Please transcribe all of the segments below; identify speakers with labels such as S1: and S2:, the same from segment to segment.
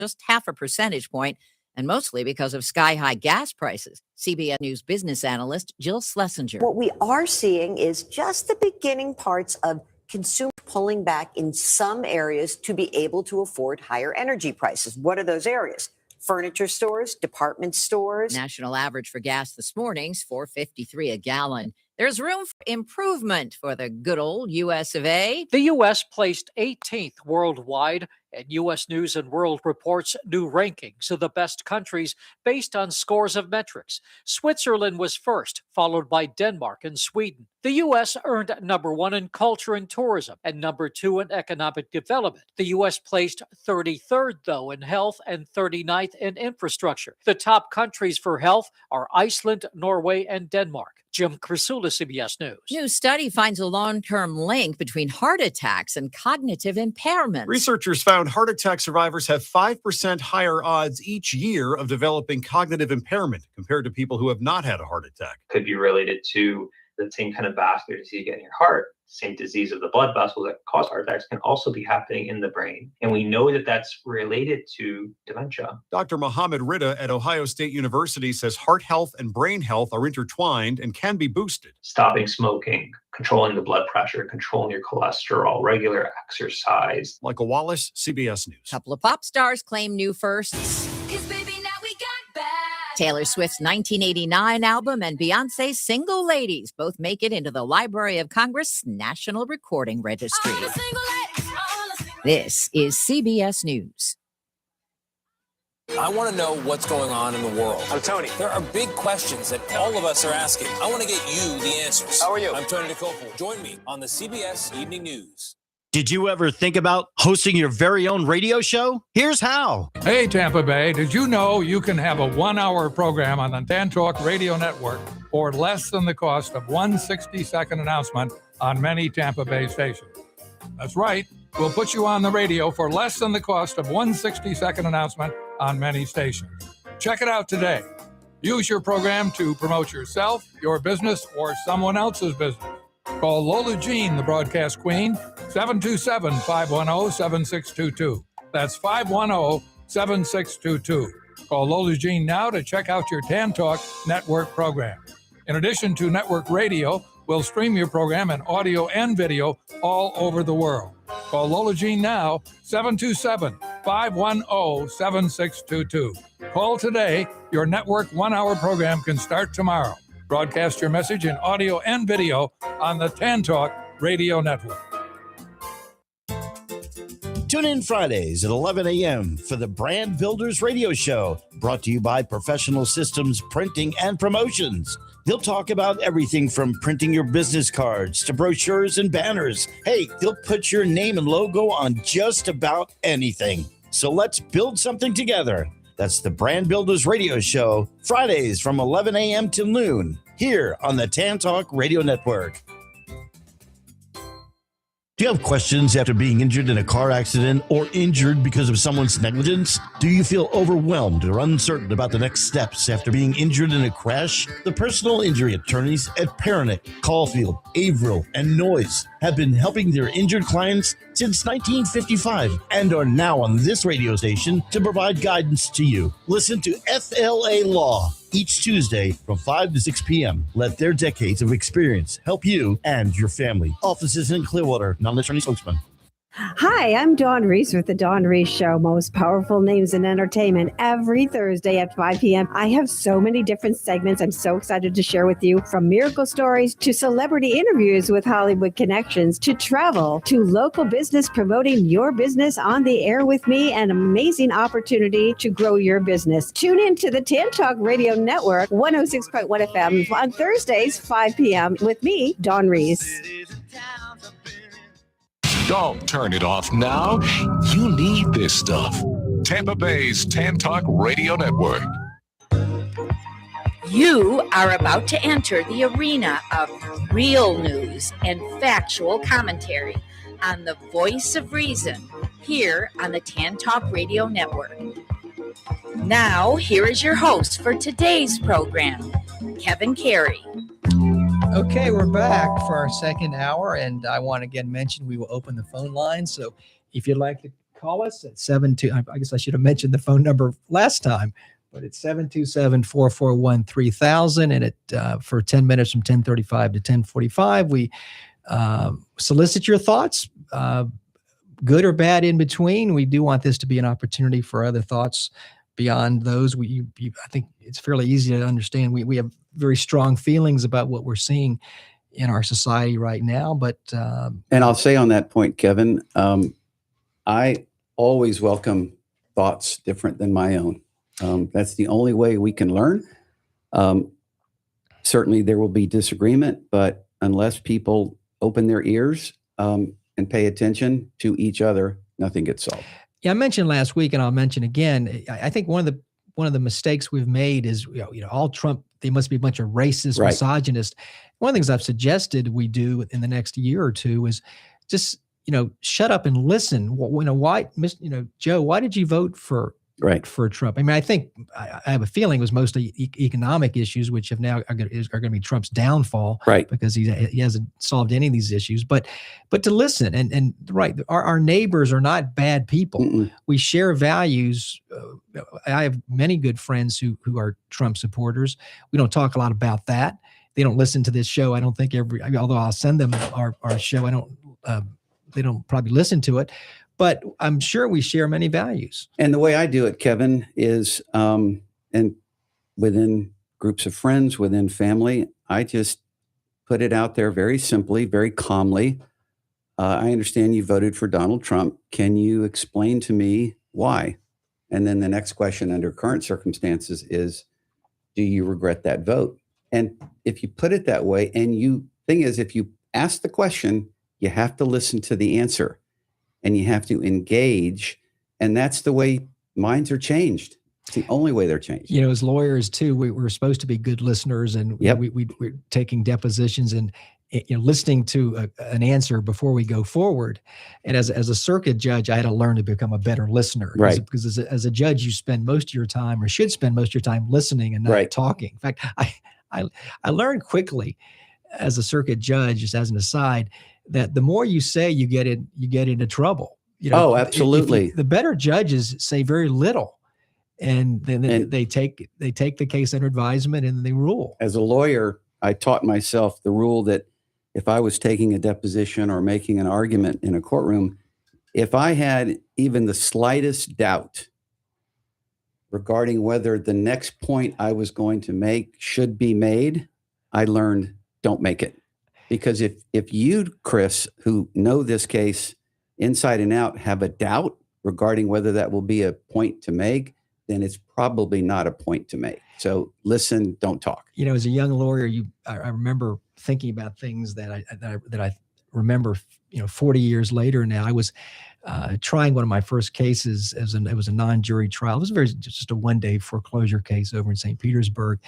S1: just half a percentage point, and mostly because of sky-high gas prices. CBS News business analyst Jill Schlesinger.
S2: What we are seeing is just the beginning parts of consumers pulling back in some areas to be able to afford higher energy prices. What are those areas? Furniture stores, department stores.
S1: National average for gas this morning's $4.53 a gallon. There's room for improvement for the good old U.S. of A.
S3: The U.S. placed 18th worldwide, and U.S. News and World Report's new rankings of the best countries based on scores of metrics. Switzerland was first, followed by Denmark and Sweden. The U.S. earned number 1 in culture and tourism and number 2 in economic development. The U.S. placed 33rd, though, in health and 39th in infrastructure. The top countries for health are Iceland, Norway, and Denmark. Jim Crisula, CBS News.
S1: New study finds a long-term link between heart attacks and cognitive impairment.
S4: Researchers found heart attack survivors have 5% higher odds each year of developing cognitive impairment compared to people who have not had a heart attack.
S5: Could be related to the same kind of vascular disease you get in your heart. Same disease of the blood vessels that cause heart attacks can also be happening in the brain. And we know that that's related to dementia.
S4: Dr. Mohammed Rida at Ohio State University says heart health and brain health are intertwined and can be boosted.
S5: Stopping smoking, controlling the blood pressure, controlling your cholesterol, regular exercise.
S4: Michael Wallace, CBS News.
S1: Couple of pop stars claim new firsts. Taylor Swift's 1989 album and Beyonce's Single Ladies both make it into the Library of Congress National Recording Registry. This is CBS News.
S6: I want to know what's going on in the world.
S7: I'm Tony.
S6: There are big questions that all of us are asking. I want to get you the answers.
S7: How are you?
S6: I'm Tony DeCopel. Join me on the CBS Evening News.
S8: Did you ever think about hosting your very own radio show? Here's how.
S9: Hey, Tampa Bay, did you know you can have a 1-hour program on the Tan Talk Radio Network for less than the cost of one 60-second announcement on many Tampa Bay stations? That's right. We'll put you on the radio for less than the cost of one 60-second announcement on many stations. Check it out today. Use your program to promote yourself, your business, or someone else's business. Call Lola Jean, the broadcast queen, 727-510-7622. That's 510-7622. Call Lola Jean now to check out your Tan Talk Network program. In addition to network radio, we'll stream your program in audio and video all over the world. Call Lola Jean now, 727-510-7622. Call today. Your network 1-hour program can start tomorrow. Broadcast your message in audio and video on the Tan Talk Radio Network.
S8: Tune in Fridays at 11 a.m. for the Brand Builders Radio Show, brought to you by Professional Systems Printing and Promotions. They'll talk about everything from printing your business cards to brochures and banners. Hey, they'll put your name and logo on just about anything. So let's build something together. That's the Brand Builders Radio Show, Fridays from 11 a.m. till noon, here on the Tan Talk Radio Network. Do you have questions after being injured in a car accident or injured because of someone's negligence? Do you feel overwhelmed or uncertain about the next steps after being injured in a crash? The personal injury attorneys at Peronic, Caulfield, Averill, and Noyes have been helping their injured clients since 1955 and are now on this radio station to provide guidance to you. Listen to FLA Law each Tuesday from 5 to 6 p.m. Let their decades of experience help you and your family. Offices in Clearwater, non-attorney spokesman.
S10: Hi, I'm Dawn Reese with The Dawn Reese Show, most powerful names in entertainment, every Thursday at 5 p.m. I have so many different segments I'm so excited to share with you, from miracle stories to celebrity interviews with Hollywood connections to travel to local business, promoting your business on the air with me, an amazing opportunity to grow your business. Tune in to the Tan Talk Radio Network, 106.1 FM on Thursdays, 5 p.m. with me, Dawn Reese.
S11: Don't turn it off now. You need this stuff. Tampa Bay's Tan Talk Radio Network.
S12: You are about to enter the arena of real news and factual commentary on the Voice of Reason here on the Tan Talk Radio Network. Now, here is your host for today's program, Kevin Carey.
S13: Okay, we're back for our second hour, and I want to again mention we will open the phone line. So if you'd like to call us at 72. I guess I should have mentioned the phone number last time, but it's 727-441-3000. And for 10 minutes from 10:35 to 10:45, we solicit your thoughts, good or bad in between. We do want this to be an opportunity for other thoughts beyond those. I think it's fairly easy to understand. We have very strong feelings about what we're seeing in our society right now. But
S7: and I'll say on that point, Kevin, I always welcome thoughts different than my own. That's the only way we can learn. Certainly there will be disagreement, but unless people open their ears and pay attention to each other, nothing gets solved.
S13: Yeah, I mentioned last week, and I'll mention again, I think one of the mistakes we've made is, all Trump, they must be a bunch of racist,
S7: Right.
S13: misogynist. One of the things I've suggested we do in the next year or two is just, shut up and listen. Why, Joe, why did you vote for Trump? I mean, I think I have a feeling it was mostly economic issues, which are going to be Trump's downfall,
S7: right?
S13: Because he hasn't solved any of these issues. But to listen and right, our neighbors are not bad people.
S7: Mm-mm.
S13: We share values. I have many good friends who are Trump supporters. We don't talk a lot about that. They don't listen to this show. I don't think although I'll send them our show, they don't probably listen to it. But I'm sure we share many values.
S7: And the way I do it, Kevin, is and within groups of friends, within family, I just put it out there very simply, very calmly. I understand you voted for Donald Trump. Can you explain to me why? And then the next question under current circumstances is, do you regret that vote? And if you put it that way, thing is, if you ask the question, you have to listen to the answer. And you have to engage. And that's the way minds are changed. It's the only way they're changed.
S13: As lawyers, too, we're supposed to be good listeners. And we're taking depositions and listening to an answer before we go forward. And as a circuit judge, I had to learn to become a better listener.
S7: Right.
S13: Because as a judge, you spend most of your time, or should spend most of your time, listening and not talking. In fact, I learned quickly as a circuit judge, just as an aside, that the more you say, you get into trouble.
S7: Oh, absolutely.
S13: The better judges say very little, and then they take the case under advisement and they rule.
S7: As a lawyer, I taught myself the rule that if I was taking a deposition or making an argument in a courtroom, if I had even the slightest doubt regarding whether the next point I was going to make should be made, I learned, don't make it. Because if you, Chris, who know this case inside and out, have a doubt regarding whether that will be a point to make, then it's probably not a point to make. So listen, don't talk.
S13: As a young lawyer, I remember thinking about things that I remember, 40 years later now. I was trying one of my first cases it was a non-jury trial. It was just a one-day foreclosure case over in St. Petersburg.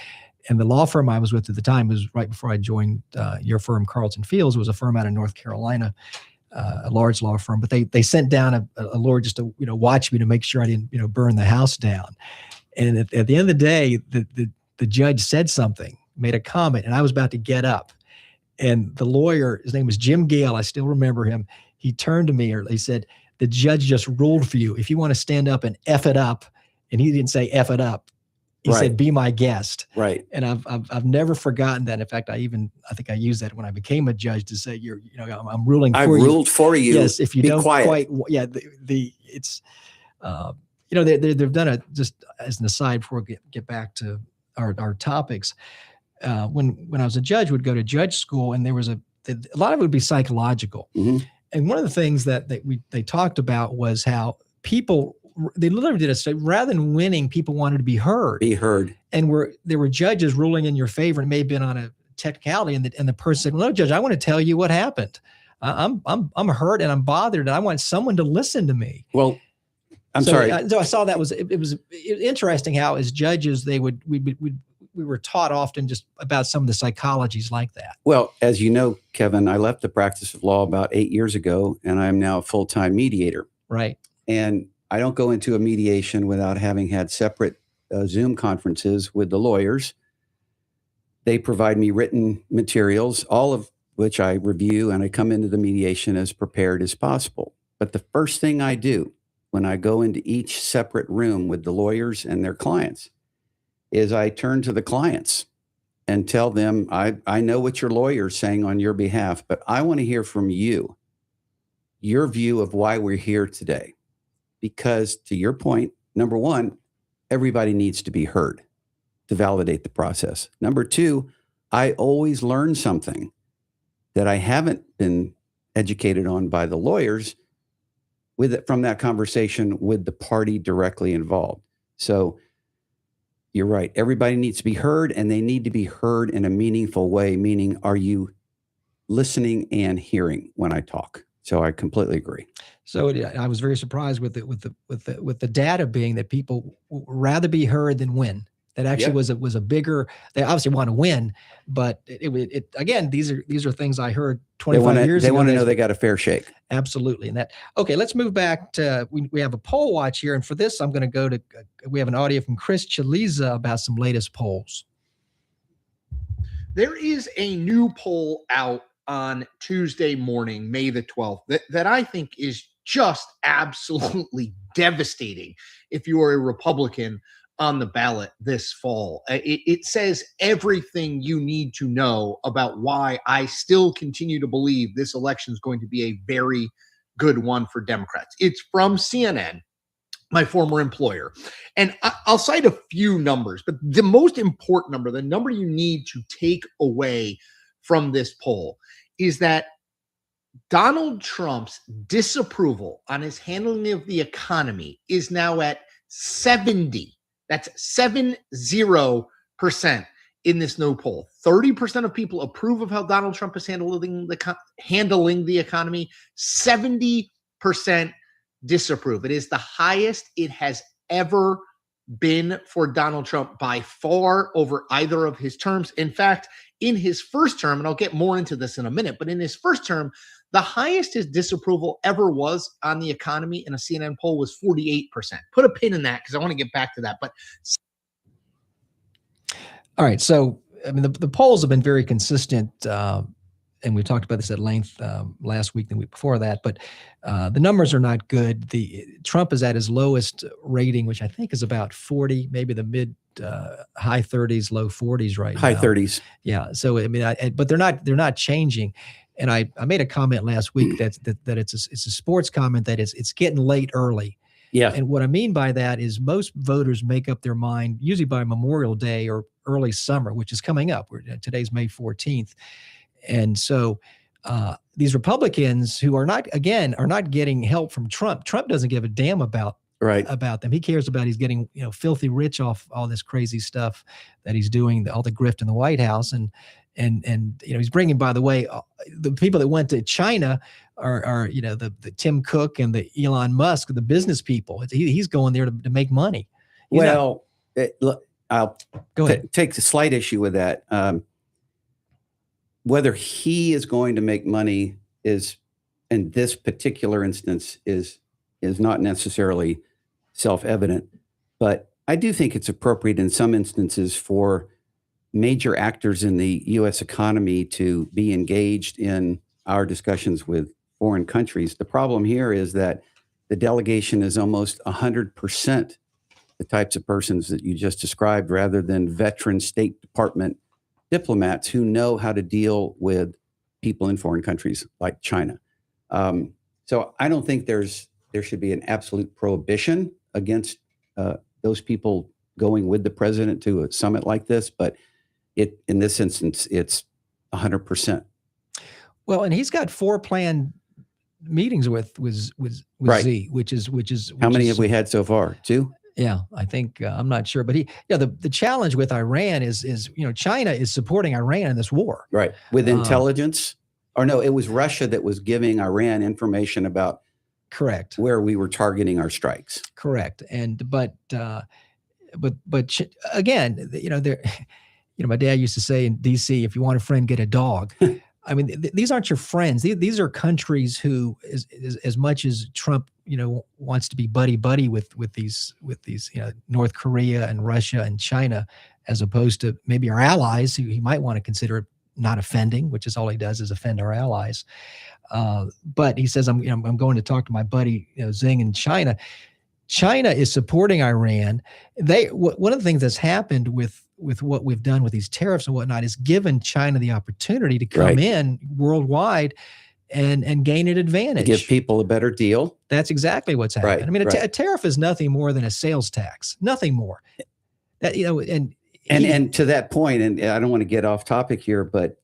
S13: And the law firm I was with at the time was right before I joined your firm, Carlton Fields. It was a firm out of North Carolina, a large law firm. But they sent down a lawyer just to watch me to make sure I didn't burn the house down. And at the end of the day, the judge said something, made a comment, and I was about to get up. And the lawyer, his name was Jim Gale, I still remember him. He turned to me, or he said, "The judge just ruled for you. If you want to stand up and F it up," and he didn't say F it up. He said, "Be my guest."
S7: Right.
S13: And I've never forgotten that. In fact, I think I used that when I became a judge to say, I'm ruling for you.
S7: I ruled for you.
S13: Yes. If you
S7: be
S13: don't
S7: quiet.
S13: quite, it's, they've done just as an aside before we get back to our topics. When I was a judge, would go to judge school, and there was a lot of it would be psychological.
S7: Mm-hmm.
S13: And one of the things that they talked about was how they literally did it. Rather than winning, people wanted to be heard.
S7: Be heard.
S13: And there were judges ruling in your favor. It may have been on a technicality, and the person said, "Well, no, Judge, I want to tell you what happened. I'm hurt and I'm bothered, and I want someone to listen to me."
S7: Well, I'm sorry.
S13: So I saw that it was interesting how, as judges, we were taught often just about some of the psychologies like that.
S7: Well, as you know, Kevin, I left the practice of law about 8 years ago, and I'm now a full-time mediator.
S13: Right.
S7: And I don't go into a mediation without having had separate Zoom conferences with the lawyers. They provide me written materials, all of which I review, and I come into the mediation as prepared as possible. But the first thing I do when I go into each separate room with the lawyers and their clients is I turn to the clients and tell them, I know what your lawyer's saying on your behalf, but I want to hear from you, your view of why we're here today. Because to your point, number one, everybody needs to be heard to validate the process. Number two, I always learn something that I haven't been educated on by the lawyers from that conversation with the party directly involved. So you're right. Everybody needs to be heard, and they need to be heard in a meaningful way, meaning are you listening and hearing when I talk? So I completely agree.
S13: So I was very surprised with the data being that people rather be heard than win. That actually was a bigger. They obviously want to win, but it again, these are things I heard 25 years ago.
S7: They want to know they got a fair shake.
S13: Absolutely. And okay, let's move back to, we have a poll watch here. And for this, I'm going to go to, we have an audio from Chris Chaliza about some latest polls.
S14: There is a new poll out on Tuesday morning, May the 12th, that I think is just absolutely devastating if you are a Republican on the ballot this fall. It says everything you need to know about why I still continue to believe this election is going to be a very good one for Democrats. It's from CNN, my former employer. And I'll cite a few numbers, but the most important number, the number you need to take away from this poll, is that Donald Trump's disapproval on his handling of the economy is now at 70. That's 70% in this new poll. 30% of people approve of how Donald Trump is handling the economy. 70% disapprove. It is the highest it has ever been for Donald Trump by far over either of his terms. In fact, in his first term, and I'll get more into this in a minute, but in his first term, the highest his disapproval ever was on the economy in a CNN poll was 48%. Put a pin in that because I want to get back to that. But
S13: all right, so I mean, the polls have been very consistent, and we talked about this at length last week and the week before that. But the numbers are not good. Trump is at his lowest rating, which I think is about 40, maybe the mid high 30s, low 40s right now.
S7: High 30s.
S13: Yeah. So I mean, but they're not changing. And I made a comment last week that it's a sports comment that it's getting late early.
S7: Yeah.
S13: And what I mean by that is most voters make up their mind usually by Memorial Day or early summer, which is coming up. Today's May 14th. And so these Republicans who are not getting help from Trump. Trump doesn't give a damn about them. He cares about he's getting filthy rich off all this crazy stuff that he's doing, all the grift in the White House, and he's bringing, by the way, the people that went to China are the Tim Cook and the Elon Musk, the business people. He's going there to make money.
S7: I'll
S13: go ahead.
S7: Take a slight issue with that. Whether he is going to make money is, in this particular instance, is not necessarily self-evident. But I do think it's appropriate in some instances for major actors in the U.S. economy to be engaged in our discussions with foreign countries. The problem here is that the delegation is almost 100% the types of persons that you just described, rather than veteran State Department diplomats who know how to deal with people in foreign countries like China. So I don't think there should be an absolute prohibition against those people going with the president to a summit like this, but in this instance, it's 100%.
S13: Well, and he's got 4 planned meetings with
S7: right.
S13: Z, which is
S7: how many have we had so far? 2?
S13: Yeah, I think I'm not sure, but the challenge with Iran is China is supporting Iran in this war,
S7: right? With intelligence, or no, it was Russia that was giving Iran information about
S13: correct
S7: where we were targeting our strikes.
S13: Correct, but again, my dad used to say in D.C., if you want a friend, get a dog. I mean, these aren't your friends. These are countries who, as much as Trump, wants to be buddy with these, North Korea and Russia and China, as opposed to maybe our allies who he might want to consider not offending, which is all he does is offend our allies. But he says, I'm going to talk to my buddy Xing in China. China is supporting Iran. One of the things that's happened with what we've done with these tariffs and whatnot is given China the opportunity to come in worldwide and gain an advantage.
S7: Give people a better deal.
S13: That's exactly what's happened.
S7: Right,
S13: I mean, a tariff is nothing more than a sales tax, nothing more. That
S7: and to that point, and I don't want to get off topic here, but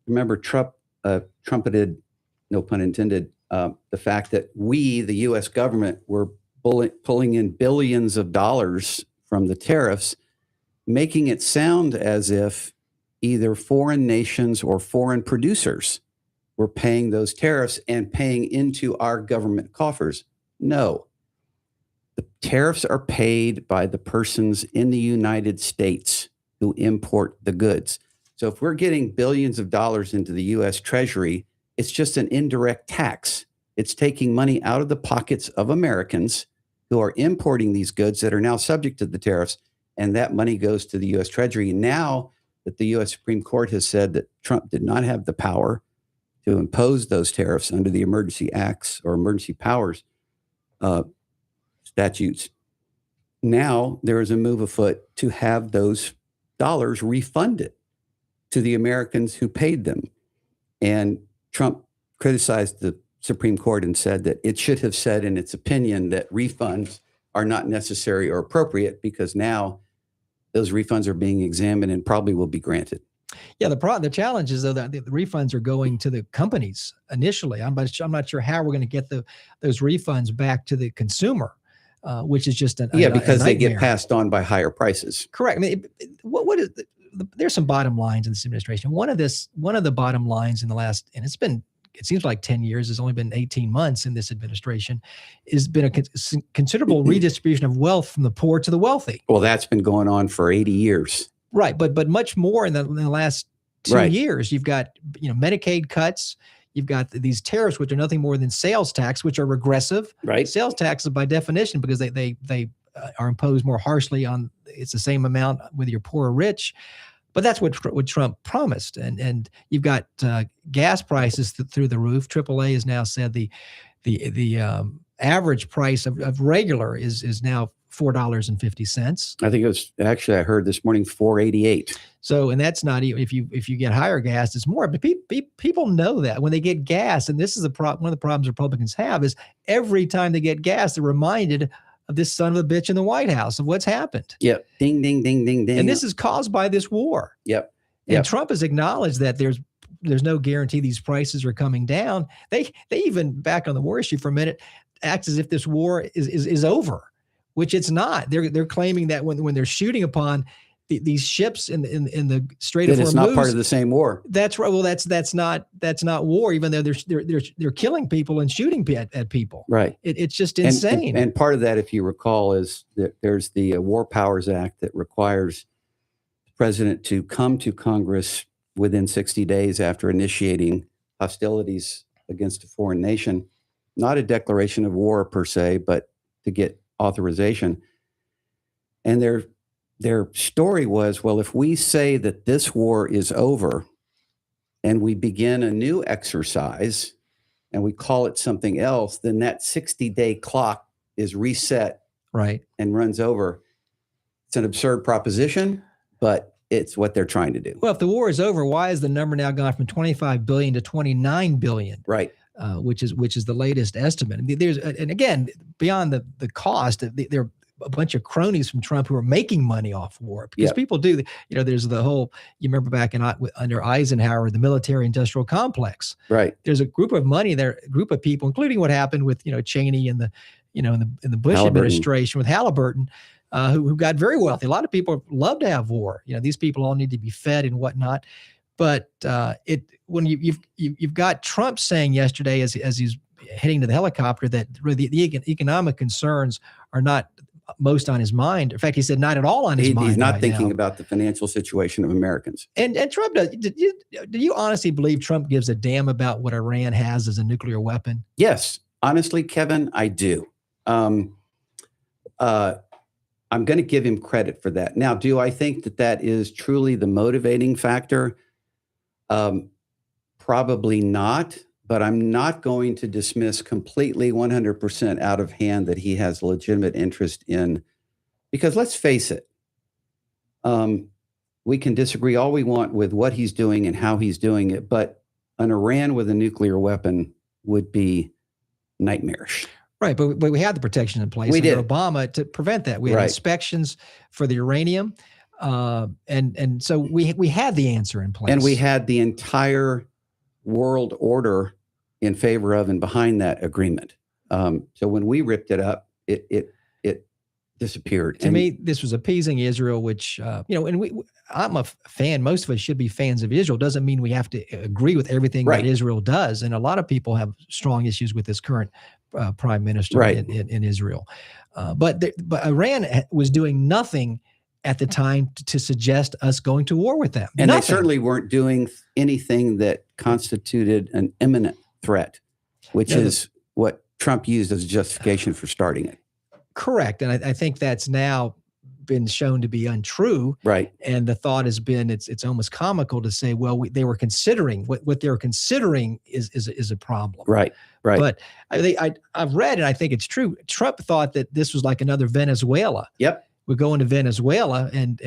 S7: remember Trump trumpeted, no pun intended, the fact that we, the U.S. government, were pulling in billions of dollars from the tariffs, making it sound as if either foreign nations or foreign producers were paying those tariffs and paying into our government coffers. No. The tariffs are paid by the persons in the United States who import the goods. So if we're getting billions of dollars into the U.S. Treasury, it's just an indirect tax. It's taking money out of the pockets of Americans who are importing these goods that are now subject to the tariffs, and that money goes to the U.S. Treasury. Now that the U.S. Supreme Court has said that Trump did not have the power to impose those tariffs under the emergency acts or emergency powers statutes, now there is a move afoot to have those dollars refunded to the Americans who paid them. And Trump criticized the Supreme Court and said that it should have said in its opinion that refunds are not necessary or appropriate because now those refunds are being examined and probably will be granted.
S13: Yeah, the challenge is though that the refunds are going to the companies initially. I'm not sure how we're going to get those refunds back to the consumer, which is just
S7: because they get passed on by higher prices.
S13: Correct. I mean, what is there's some bottom lines in this administration. One of the bottom lines in the last, and it seems like 10 years, it's only been 18 months in this administration, has been a considerable redistribution of wealth from the poor to the wealthy.
S7: Well, that's been going on for 80 years.
S13: Right. But much more in the last 2 years. You've got, Medicaid cuts. You've got these tariffs, which are nothing more than sales tax, which are regressive.
S7: Right.
S13: Sales taxes by definition, because they are imposed more harshly on, it's the same amount whether you're poor or rich. But that's what Trump promised. And you've got gas prices through the roof. AAA has now said the average price of regular is now $4.50.
S7: I think it was actually, I heard this morning, $4.88.
S13: So, and that's not even, if you get higher gas, it's more. But people know that when they get gas, and this is one of the problems Republicans have, is every time they get gas, they're reminded of this son of a bitch in the White House, of what's happened.
S7: Yep. Ding, ding, ding, ding, ding.
S13: And this is caused by this war.
S7: Yep.
S13: And Trump has acknowledged that there's no guarantee these prices are coming down. They even, back on the war issue for a minute, acts as if this war is over, which it's not. They're claiming that when they're shooting upon these ships in the Strait of Hormuz,
S7: it's not part of the same war.
S13: That's right. Well, that's not war, even though they're killing people and shooting at people.
S7: Right.
S13: It's just insane.
S7: And part of that, if you recall, is that there's the War Powers Act that requires the president to come to Congress within 60 days after initiating hostilities against a foreign nation. Not a declaration of war per se, but to get authorization. And their story was, well, if we say that this war is over and we begin a new exercise and we call it something else, then that 60-day clock is reset,
S13: right,
S7: and runs over. It's an absurd proposition, but it's what they're trying to do.
S13: Well, if the war is over, why is the number now gone from 25 billion to 29 billion?
S7: Right.
S13: Which is the latest estimate. And again, beyond the cost, there are a bunch of cronies from Trump who are making money off war, because people do. There's the whole. You remember back under Eisenhower, the military-industrial complex.
S7: Right.
S13: There's a group of people, including what happened with Cheney and in the Bush administration with Halliburton, who got very wealthy. A lot of people love to have war. These people all need to be fed and whatnot. But when you've got Trump saying yesterday, as he's heading to the helicopter, that the economic concerns are not most on his mind. In fact, he said not at all on his mind.
S7: He's not
S13: right
S7: thinking
S13: now
S7: about the financial situation of Americans.
S13: And Trump does. Do you honestly believe Trump gives a damn about what Iran has as a nuclear weapon?
S7: Yes, honestly, Kevin, I do. I'm going to give him credit for that. Now, do I think that is truly the motivating factor? Probably not, but I'm not going to dismiss completely 100% out of hand that he has legitimate interest in, because let's face it, we can disagree all we want with what he's doing and how he's doing it, but an Iran with a nuclear weapon would be nightmarish.
S13: Right, but we had the protection in place under Obama to prevent that. We had inspections for the uranium, and so we had the answer in place.
S7: And we had the entire world order in favor of and behind that agreement. So when we ripped it up, it disappeared.
S13: To me, this was appeasing Israel, which, and I'm a fan. Most of us should be fans of Israel. Doesn't mean we have to agree with everything that Israel does. And a lot of people have strong issues with this current prime minister in Israel. But Iran was doing nothing at the time to suggest us going to war with them.
S7: And they certainly weren't doing anything that constituted an imminent threat, which is what Trump used as a justification for starting it.
S13: Correct. And I think that's now been shown to be untrue.
S7: Right.
S13: And the thought has been, it's almost comical to say, well, they were considering what they were considering is a problem.
S7: Right. Right.
S13: But I've read, and I think it's true, Trump thought that this was like another Venezuela.
S7: Yep.
S13: We go into Venezuela, and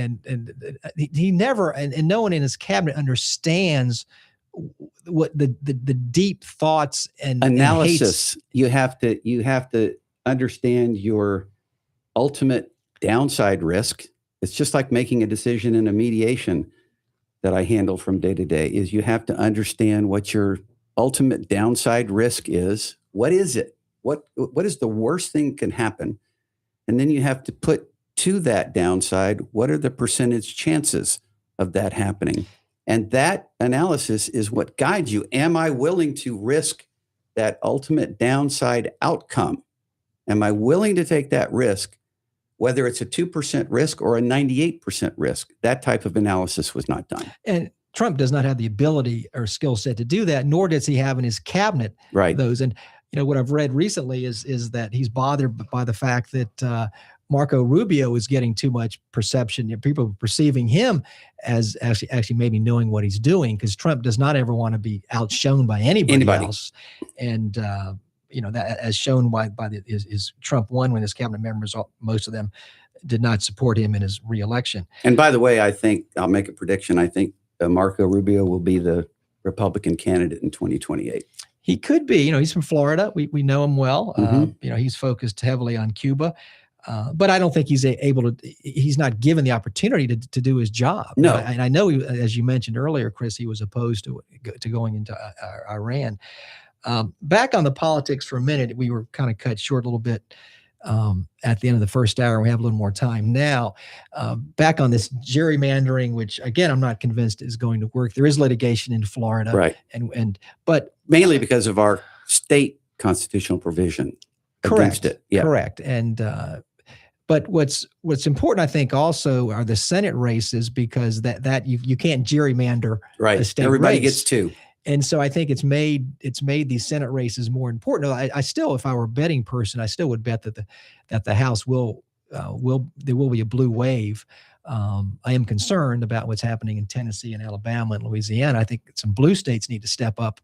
S13: he never, and no one in his cabinet understands what the deep thoughts and
S7: analysis. You have to understand your ultimate downside risk. It's just like making a decision in a mediation that I handle from day to day. Is you have to understand what your ultimate downside risk is. What is it? What is the worst thing can happen? And then you have to put to that downside, what are the percentage chances of that happening? And that analysis is what guides you. Am I willing to risk that ultimate downside outcome? Am I willing to take that risk, whether it's a 2% risk or a 98% risk? That type of analysis was not done.
S13: And Trump does not have the ability or skill set to do that, nor does he have in his cabinet those. And what I've read recently is that he's bothered by the fact that Marco Rubio is getting too much perception. People are perceiving him as actually maybe knowing what he's doing, because Trump does not ever want to be outshone by anybody else. And that as shown by his Trump won when his cabinet members, most of them did not support him in his reelection.
S7: And by the way, I think I'll make a prediction. I think Marco Rubio will be the Republican candidate in 2028.
S13: He could be. He's from Florida. We know him well. He's focused heavily on Cuba. But I don't think he's able to. He's not given the opportunity to do his job.
S7: No,
S13: and I know, as you mentioned earlier, Chris, he was opposed to going into Iran. Back on the politics for a minute, we were kind of cut short a little bit at the end of the first hour. We have a little more time now. Back on this gerrymandering, which again I'm not convinced is going to work. There is litigation in Florida,
S7: right? But mainly because of our state constitutional provision.
S13: Correct.
S7: It. Yeah.
S13: Correct. And but what's important, I think, also are the Senate races, because that you can't gerrymander a state
S7: Everybody
S13: race.
S7: gets two.
S13: And so I think it's made these Senate races more important. I still, if I were a betting person, I still would bet that the House there will be a blue wave. I am concerned about what's happening in Tennessee and Alabama and Louisiana. I think some blue states need to step up.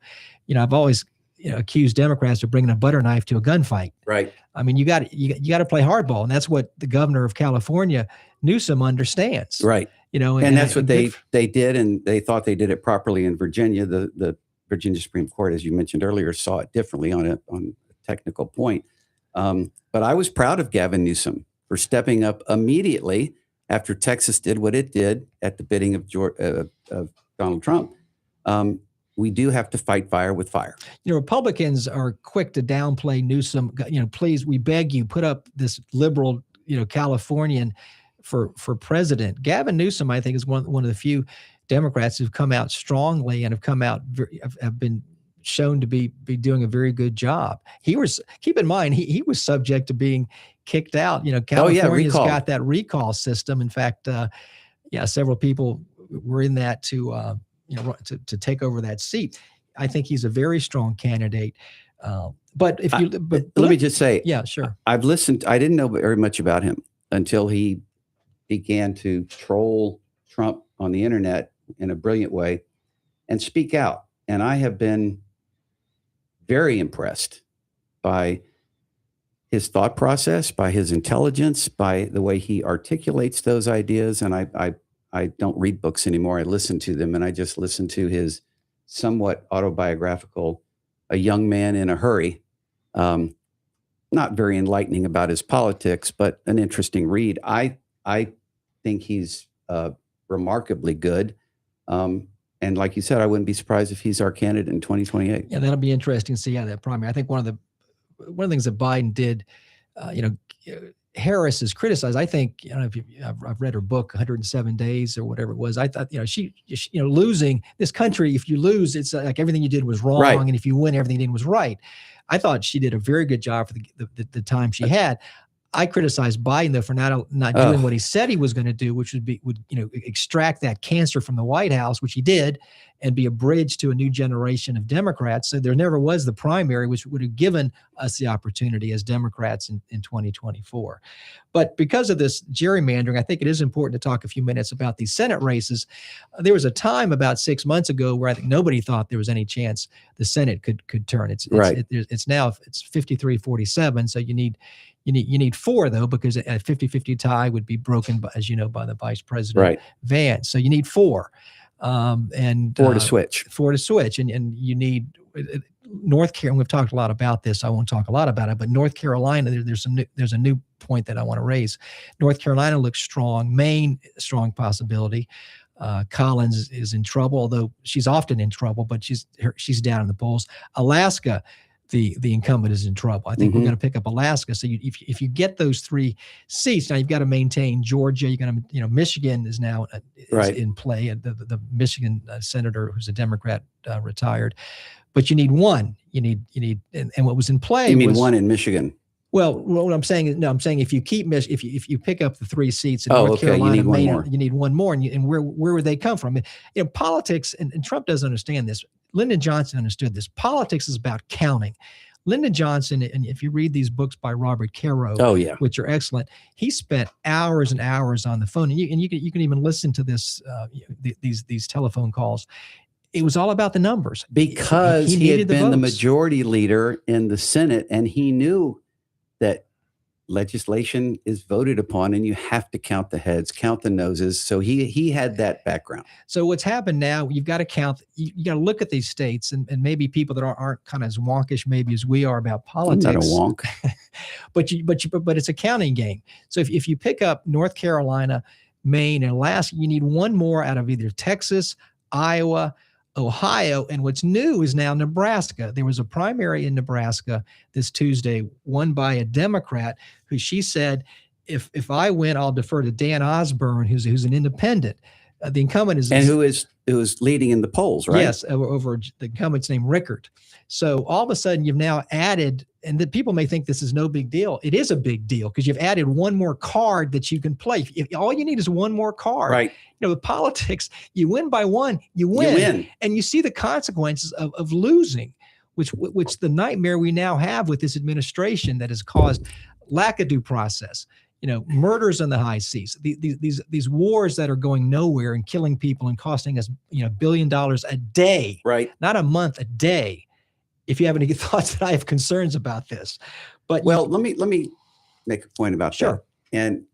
S13: I've always accused Democrats of bringing a butter knife to a gunfight.
S7: Right.
S13: I mean, you got to play hardball, and that's what the governor of California, Newsom, understands.
S7: Right. And that's what they did, and they thought they did it properly in Virginia. The Virginia Supreme Court, as you mentioned earlier, saw it differently on a technical point. But I was proud of Gavin Newsom for stepping up immediately after Texas did what it did at the bidding of Donald Trump. We do have to fight fire with fire.
S13: Republicans are quick to downplay Newsom. Please, we beg you, put up this liberal, Californian for president. Gavin Newsom, I think, is one of the few Democrats who've come out strongly and have been shown to be doing a very good job. Keep in mind, he was subject to being kicked out. California's got that recall system. In fact, several people were in that to take over that seat. I think he's a very strong candidate. But let
S7: me just say,
S13: yeah, sure.
S7: I've listened. I didn't know very much about him until he began to troll Trump on the internet in a brilliant way. and speak out. And I have been very impressed by his thought process, by his intelligence, by the way he articulates those ideas. And I don't read books anymore. I listen to them, and I just listen to his somewhat autobiographical, A Young Man in a Hurry. Not very enlightening about his politics, but an interesting read. I think he's remarkably good. And like you said, I wouldn't be surprised if he's our candidate in 2028.
S13: Yeah, that'll be interesting to see how that primary. I think one of the things that Biden did, Harris is criticized. I think, I don't know if I've read her book, 107 Days or whatever it was. I thought, she losing this country, if you lose, it's like everything you did was wrong.
S7: Right.
S13: And if you win, everything you did was right. I thought she did a very good job for the time she had. I criticized Biden, though, for not doing what he said he was going to do, which would extract that cancer from the White House, which he did, and be a bridge to a new generation of Democrats. So there never was the primary, which would have given us the opportunity as Democrats in 2024. But because of this gerrymandering, I think it is important to talk a few minutes about these Senate races. There was a time about 6 months ago where I think nobody thought there was any chance the Senate could turn. It's now 53-47. So you need 4, though, because a 50-50 tie would be broken, by, as you know, by the Vice President Vance. So you need 4. And
S7: 4 to switch.
S13: 4 to switch. And you need North Carolina. We've talked a lot about this. I won't talk a lot about it, but North Carolina, there's a new point that I want to raise. North Carolina looks strong. Maine, strong possibility. Collins is in trouble, although she's often in trouble, but she's down in the polls. Alaska, the incumbent is in trouble. I think we're going to pick up Alaska. So if you get those 3 seats, now you've got to maintain Georgia. You're going to, Michigan is now in play. The Michigan senator who's a Democrat retired, but you need 1. You need, and what was in play.
S7: You mean 1 in Michigan?
S13: Well, what I'm saying is, no, I'm saying if you keep if you pick up the 3 seats in North Carolina,
S7: you need 1
S13: Maine,
S7: more.
S13: you need 1 more, and where would they come from? Politics, and Trump doesn't understand this. Lyndon Johnson understood this. Politics is about counting. Lyndon Johnson, and if you read these books by Robert Caro, which are excellent, he spent hours and hours on the phone, and you can even listen to this these telephone calls. It was all about the numbers
S7: because he had been the majority leader in the Senate, and he knew that legislation is voted upon and you have to count the heads, count the noses. So he had that background.
S13: So what's happened now, you've got to count, you got to look at these states and maybe people that aren't kind of as wonkish maybe as we are about politics.
S7: I'm not a wonk.
S13: but it's a counting game. So if you pick up North Carolina, Maine, and Alaska, you need 1 more out of either Texas, Iowa, Ohio, and what's new is now Nebraska. There was a primary in Nebraska this Tuesday, won by a Democrat who she said, if I win, I'll defer to Dan Osborne, who's an independent. The incumbent is
S7: who is leading in the polls, right?
S13: Yes, over the incumbent's named Rickert. So all of a sudden you've now added, and the people may think this is no big deal. It is a big deal because you've added 1 more card that you can play. All you need is 1 more card.
S7: Right.
S13: With politics, you win by 1, you win. And you see the consequences of losing, which the nightmare we now have with this administration that has caused lack of due process. Murders on the high seas, these wars that are going nowhere and killing people and costing us, $1 billion a day,
S7: right?
S13: Not a month, a day. If you have any thoughts that I have concerns about this, but
S7: let me make a point about that. And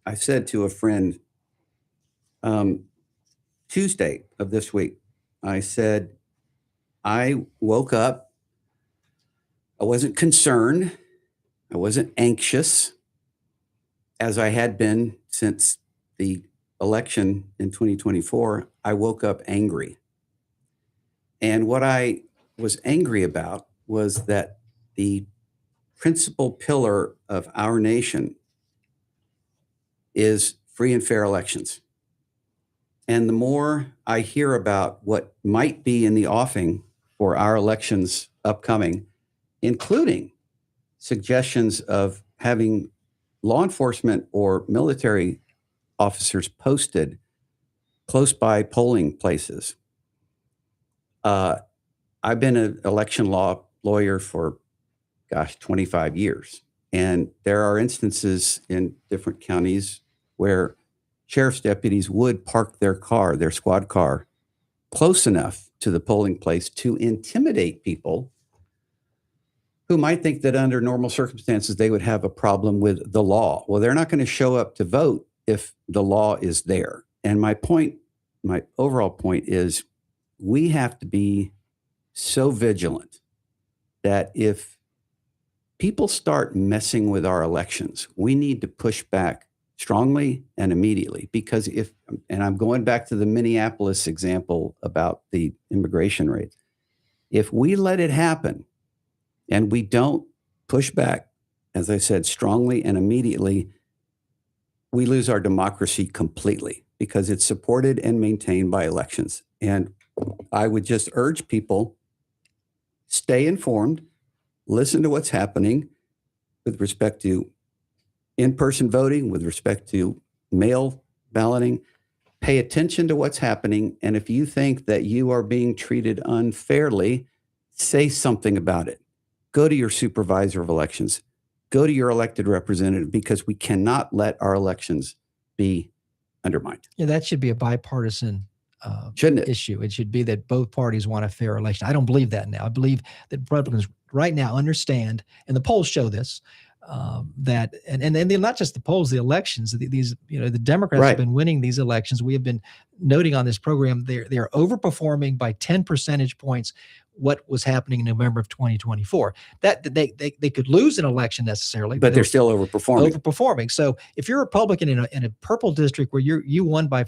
S7: I said to a friend, Tuesday of this week, I said, I woke up, I wasn't concerned, I wasn't anxious, as I had been since the election in 2024, I woke up angry. And what I was angry about was that the principal pillar of our nation is free and fair elections. And the more I hear about what might be in the offing for our elections upcoming, including suggestions of having law enforcement or military officers posted close by polling places. I've been an election law lawyer for, 25 years. And there are instances in different counties where sheriff's deputies would park their squad car, close enough to the polling place to intimidate people who might think that under normal circumstances they would have a problem with the law. Well, they're not going to show up to vote if the law is there. And my overall point is we have to be so vigilant that if people start messing with our elections, we need to push back strongly and immediately. Because and I'm going back to the Minneapolis example about the immigration rate, if we let it happen and we don't push back, as I said, strongly and immediately, we lose our democracy completely because it's supported and maintained by elections. And I would just urge people, stay informed, listen to what's happening with respect to in-person voting, with respect to mail balloting, pay attention to what's happening. And if you think that you are being treated unfairly, say something about it. Go to your supervisor of elections, go to your elected representative, because we cannot let our elections be undermined.
S13: Yeah, that should be a bipartisan
S7: shouldn't it?
S13: Issue. It should be that both parties want a fair election. I don't believe that now. I believe that Republicans right now understand, and the polls show this, that and not just the polls, the elections. These the Democrats have been winning these elections. We have been noting on this program they are overperforming by 10 percentage points what was happening in November of 2024. That they could lose an election necessarily,
S7: but they're still overperforming.
S13: So if you're a Republican in a purple district where you won by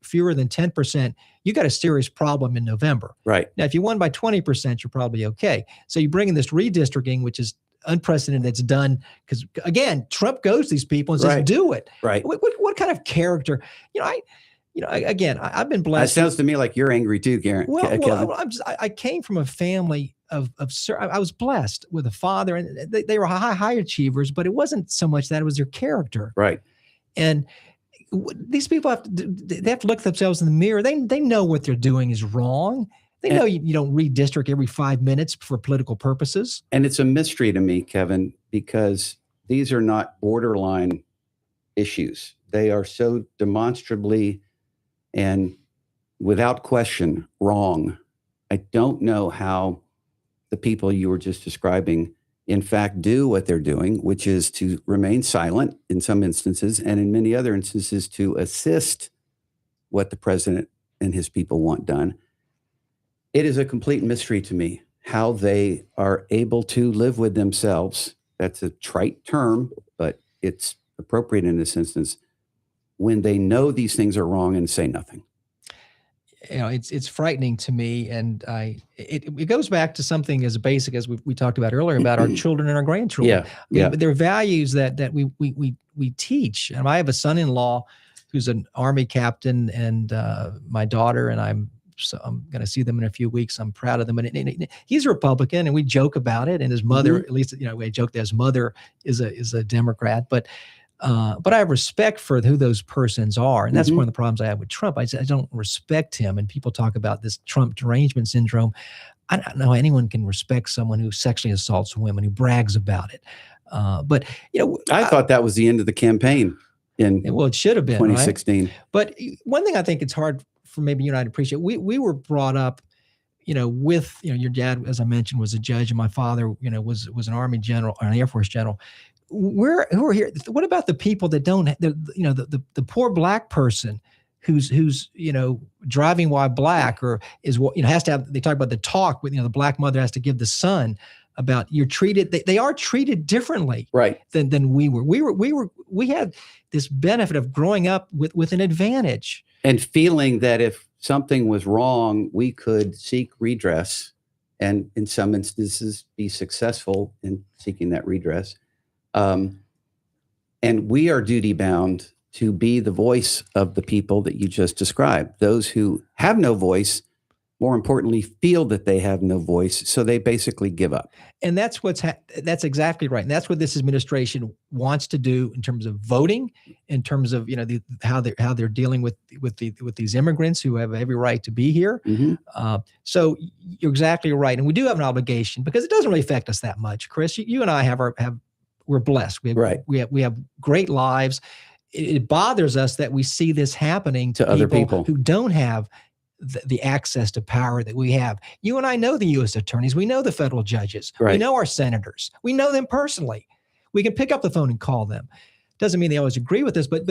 S13: fewer than 10%, you got a serious problem in November.
S7: Right.
S13: Now, if you won by 20%, you're probably okay. So you bring in this redistricting, which is unprecedented. That's done because, again, Trump goes to these people and says, "Do it."
S7: Right.
S13: What kind of character? I've been blessed.
S7: That sounds to me like you're angry too, Kevin.
S13: I came from a family of I was blessed with a father, and they were high achievers, but it wasn't so much that, it was their character.
S7: Right.
S13: And these people have to look at themselves in the mirror. They know what they're doing is wrong. They know you don't redistrict every 5 minutes for political purposes.
S7: And it's a mystery to me, Kevin, because these are not borderline issues. They are so demonstrably and without question wrong. I don't know how the people you were just describing, in fact, do what they're doing, which is to remain silent in some instances, and in many other instances to assist what the president and his people want done. It is a complete mystery to me how they are able to live with themselves. That's a trite term, but it's appropriate in this instance, when they know these things are wrong and say nothing.
S13: It's frightening to me, and it goes back to something as basic as we talked about earlier about our children and our grandchildren. There are values that we teach. And I have a son-in-law who's an Army captain, and my daughter and I'm going to see them in a few weeks. I'm proud of them. And he's a Republican, and we joke about it. And his mother, at least, we joke that his mother is a Democrat. But I have respect for who those persons are. And that's one of the problems I have with Trump. I don't respect him. And people talk about this Trump derangement syndrome. I don't know anyone can respect someone who sexually assaults women, who brags about it. But
S7: I thought that was the end of the campaign
S13: it should have been
S7: 2016.
S13: Right? But one thing I think it's hard for maybe you and I to appreciate, we were brought up, with, your dad, as I mentioned, was a judge, and my father, was an Army general or an Air Force general. Who are here? What about the people that don't, the poor black person who's driving while black, or is has to have, they talk about the talk with, the black mother has to give the son about you're treated, they are treated differently than we were. We had this benefit of growing up with an advantage.
S7: And feeling that if something was wrong, we could seek redress, and in some instances be successful in seeking that redress. And we are duty bound to be the voice of the people that you just described. Those who have no voice, more importantly, feel that they have no voice, so they basically give up.
S13: And that's that's exactly right. And that's what this administration wants to do in terms of voting, in terms of how they're dealing with these immigrants who have every right to be here. So you're exactly right, and we do have an obligation, because it doesn't really affect us that much, Chris. You and I we're blessed. We have great lives. It bothers us that we see this happening to
S7: other people
S13: who don't have the access to power that we have. You and I know the U.S. attorneys. We know the federal judges.
S7: Right.
S13: We know our senators. We know them personally. We can pick up the phone and call them. Doesn't mean they always agree with us, but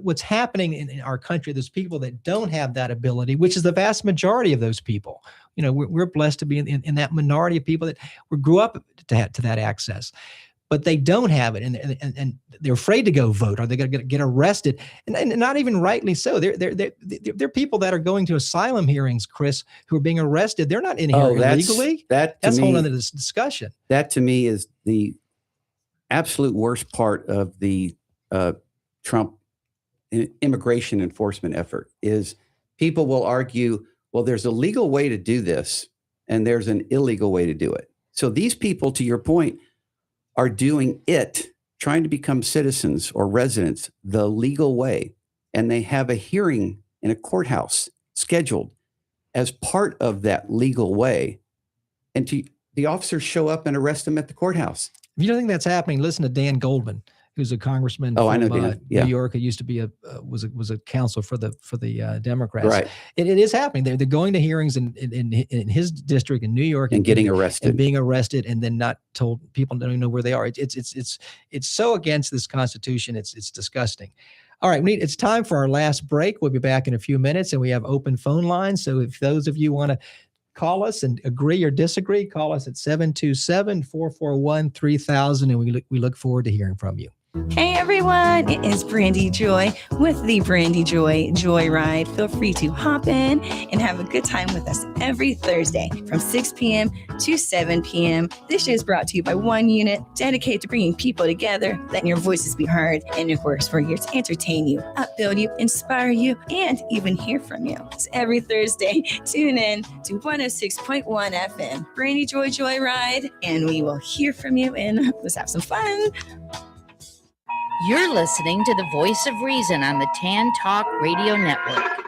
S13: what's happening in our country, there's people that don't have that ability, which is the vast majority of those people. We're blessed to be in that minority of people that grew up to that access. But they don't have it, and they're afraid to go vote, or they're going to get arrested, and not even rightly so. They're people that are going to asylum hearings, Chris, who are being arrested. They're not in here illegally. That's a whole other discussion.
S7: That to me is the absolute worst part of the Trump immigration enforcement effort. Is people will argue, well, there's a legal way to do this, and there's an illegal way to do it. So these people, to your point, are doing it, trying to become citizens or residents the legal way. And they have a hearing in a courthouse scheduled as part of that legal way. And the officers show up and arrest them at the courthouse.
S13: If you don't think that's happening, listen to Dan Goldman, who's a congressman
S7: I know
S13: from
S7: Dan. Yeah.
S13: New York. Who used to be was a counsel for the Democrats.
S7: Right.
S13: It is happening. They're going to hearings in his district in New York
S7: and getting arrested
S13: and being arrested, and then not told. People don't even know where they are. It's so against this Constitution. It's disgusting. All right, it's time for our last break. We'll be back in a few minutes, and we have open phone lines. So if those of you want to call us and agree or disagree, call us at 727-441-3000, and we look forward to hearing from you.
S15: Hey everyone, it is Brandy Joy with the Brandy Joy Joyride. Feel free to hop in and have a good time with us every Thursday from 6 p.m. to 7 p.m. This show is brought to you by One Unit, dedicated to bringing people together, letting your voices be heard, and of course, we're here to entertain you, upbuild you, inspire you, and even hear from you. So every Thursday, tune in to 106.1 FM, Brandy Joy Joyride, and we will hear from you, and let's have some fun.
S12: You're listening to the Voice of Reason on the Tan Talk Radio Network.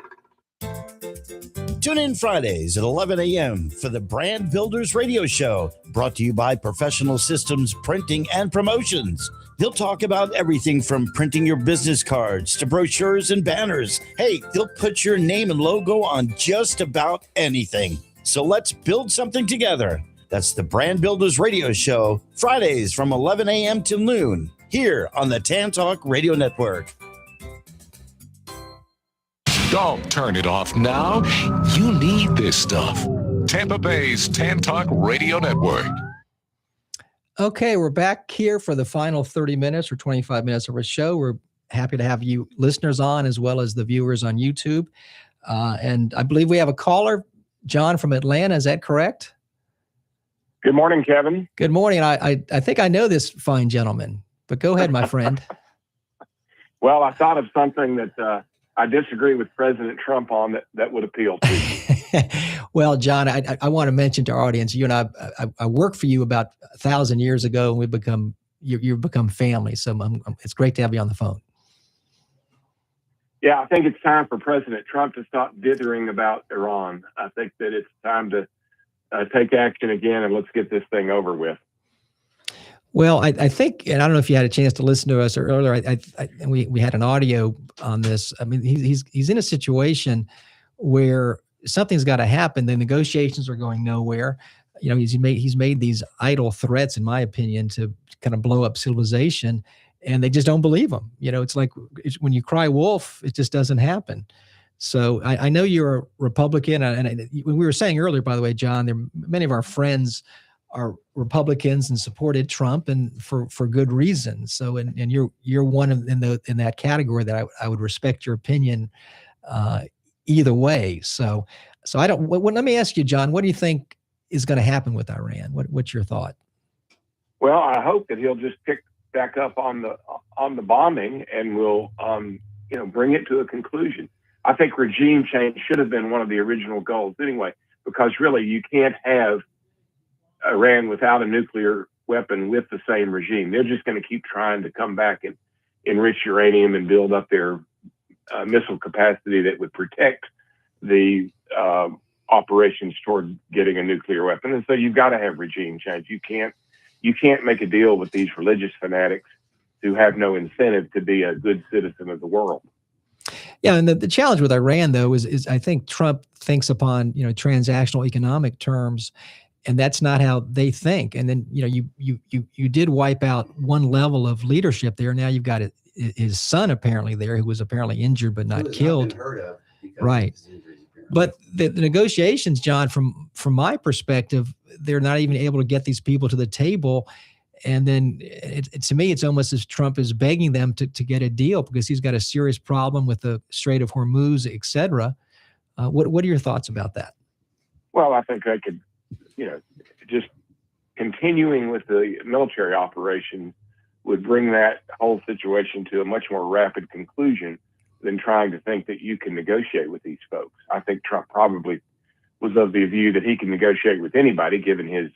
S8: Tune in Fridays at 11 a.m. for the Brand Builders Radio Show, brought to you by Professional Systems Printing and Promotions. They'll talk about everything from printing your business cards to brochures and banners. Hey, they'll put your name and logo on just about anything. So let's build something together. That's the Brand Builders Radio Show, Fridays from 11 a.m. to noon, here on the Tan Talk Radio Network.
S11: Don't turn it off now. You need this stuff. Tampa Bay's Tan Talk Radio Network.
S13: Okay, we're back here for the final 30 minutes or 25 minutes of our show. We're happy to have you listeners on as well as the viewers on YouTube. And I believe we have a caller, John from Atlanta. Is that correct?
S16: Good morning, Kevin.
S13: Good morning. I think I know this fine gentleman, but go ahead, my friend.
S16: Well, I thought of something that I disagree with President Trump on that would appeal to you.
S13: Well, John, I want to mention to our audience, you and I worked for you about 1,000 years ago, and you've become family. So it's great to have you on the phone.
S16: Yeah, I think it's time for President Trump to stop dithering about Iran. I think that it's time to take action again, and let's get this thing over with.
S13: Well, I think, and I don't know if you had a chance to listen to us earlier. We had an audio on this. I mean, he's in a situation where something's got to happen. The negotiations are going nowhere. You know, he's made these idle threats, in my opinion, to kind of blow up civilization, and they just don't believe him. You know, it's like when you cry wolf, it just doesn't happen. So I know you're a Republican, and we were saying earlier, by the way, John, many of our friends are Republicans and supported Trump, and for good reason. So, and you're one in that category that I would respect your opinion either way. So I don't. Let me ask you, John, what do you think is going to happen with Iran? What's your thought?
S16: Well, I hope that he'll just pick back up on the bombing, and will bring it to a conclusion. I think regime change should have been one of the original goals anyway, because really you can't have Iran without a nuclear weapon with the same regime. They're just going to keep trying to come back and enrich uranium and build up their missile capacity that would protect the operations toward getting a nuclear weapon. And so you've got to have regime change. You can't make a deal with these religious fanatics who have no incentive to be a good citizen of the world.
S13: Yeah, and the challenge with Iran, though, is I think Trump thinks upon transactional economic terms, and that's not how they think. And then you did wipe out one level of leadership there. Now you've got his son apparently there, who was apparently injured but not killed.
S7: Not been heard of because
S13: right.
S7: of his injuries, apparently.
S13: But the negotiations, John, from my perspective, they're not even able to get these people to the table. And then to me, it's almost as Trump is begging them to get a deal because he's got a serious problem with the Strait of Hormuz, et cetera. What are your thoughts about that?
S16: Well, I think they could, just continuing with the military operation would bring that whole situation to a much more rapid conclusion than trying to think that you can negotiate with these folks. I think Trump probably was of the view that he can negotiate with anybody given his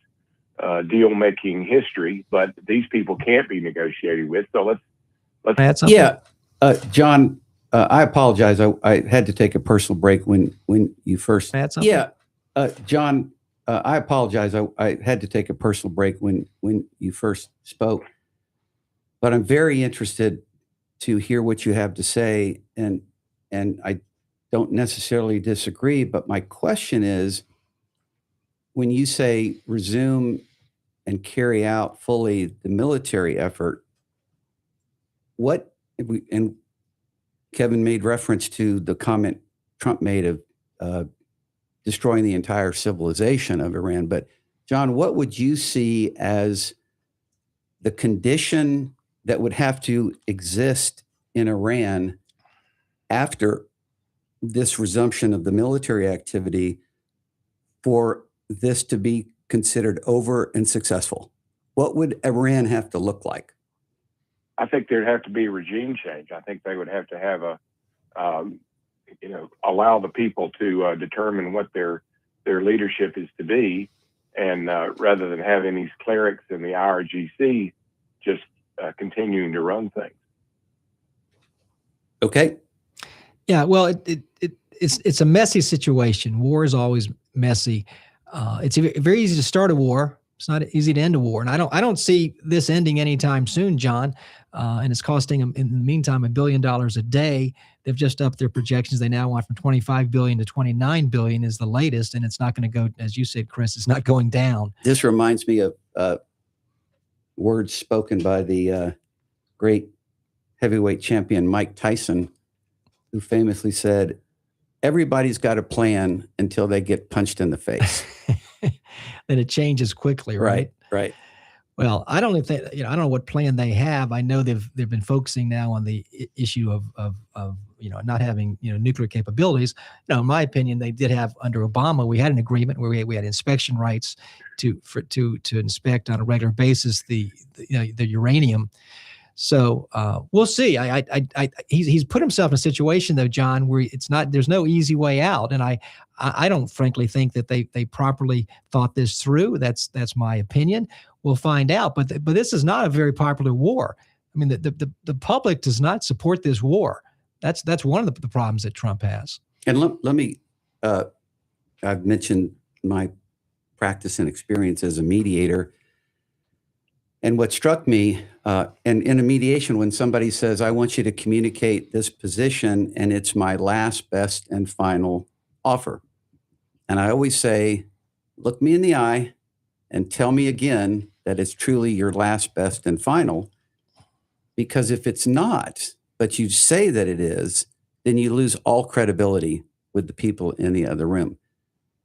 S16: deal-making history, but these people can't be negotiated with. So let's
S13: add something.
S7: Yeah, John, I apologize. I had to take a personal break when you first.
S13: Add something.
S7: Yeah, John, I apologize. I had to take a personal break when you first spoke, but I'm very interested to hear what you have to say, and I don't necessarily disagree. But my question is, when you say resume and carry out fully the military effort, and Kevin made reference to the comment Trump made of destroying the entire civilization of Iran. But John, what would you see as the condition that would have to exist in Iran after this resumption of the military activity for this to be considered over and successful? What would Iran have to look like?
S16: I think there'd have to be regime change. I think they would have to have allow the people to determine what their leadership is to be, and rather than having these clerics in the IRGC just continuing to run things.
S7: Okay.
S13: Yeah. Well, it's a messy situation. War is always messy. It's very easy to start a war. It's not easy to end a war. And I don't see this ending anytime soon, John. And it's costing them, in the meantime, $1 billion a day. They've just upped their projections. They now want from 25 billion to 29 billion is the latest. And it's not going to go, as you said, Chris, it's not going down.
S7: This reminds me of words spoken by the great heavyweight champion Mike Tyson, who famously said, everybody's got a plan until they get punched in the face.
S13: Then it changes quickly, right?
S7: Right.
S13: Well, I don't think I don't know what plan they have. I know they've been focusing now on the issue of not having nuclear capabilities. In my opinion, they did have under Obama. We had an agreement where we had inspection rights to inspect on a regular basis the uranium. So we'll see. He's put himself in a situation though, John, where there's no easy way out. And I don't frankly think that they properly thought this through. That's my opinion. We'll find out. But this is not a very popular war. I mean, the public does not support this war. That's one of the problems that Trump has. And
S7: let me, I've mentioned my practice and experience as a mediator. And what struck me, and in a mediation, when somebody says, I want you to communicate this position and it's my last, best, and final offer. And I always say, look me in the eye and tell me again that it's truly your last, best, and final. Because if it's not, but you say that it is, then you lose all credibility with the people in the other room.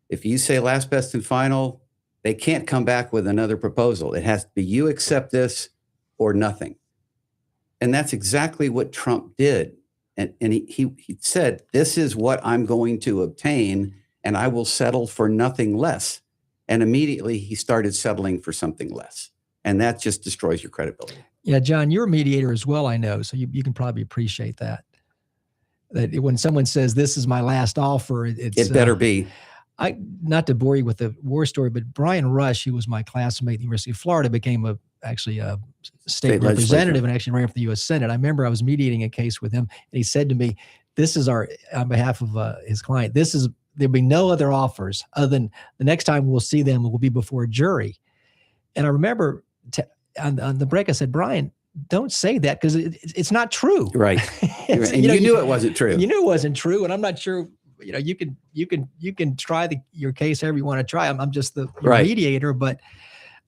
S7: If you say last, best, and final, they can't come back with another proposal. It has to be you accept this or nothing. And that's exactly what Trump did. And he said, this is what I'm going to obtain, and I will settle for nothing less. And immediately he started settling for something less. And that just destroys your credibility.
S13: Yeah, John, you're a mediator as well, I know. So you can probably appreciate that. That when someone says, this is my last offer, it
S7: better be.
S13: Not to bore you with the war story, but Brian Rush, who was my classmate at the University of Florida, became actually a state representative and actually ran for the U.S. Senate. I remember I was mediating a case with him, and he said to me, this is on behalf of his client, there'll be no other offers other than the next time we'll see them will be before a jury. And I remember on the break, I said, Brian, don't say that because it's not true.
S7: Right. And you knew it wasn't true.
S13: You knew it wasn't true. And I'm not sure, you can try your case however you want to try. I'm just the mediator, but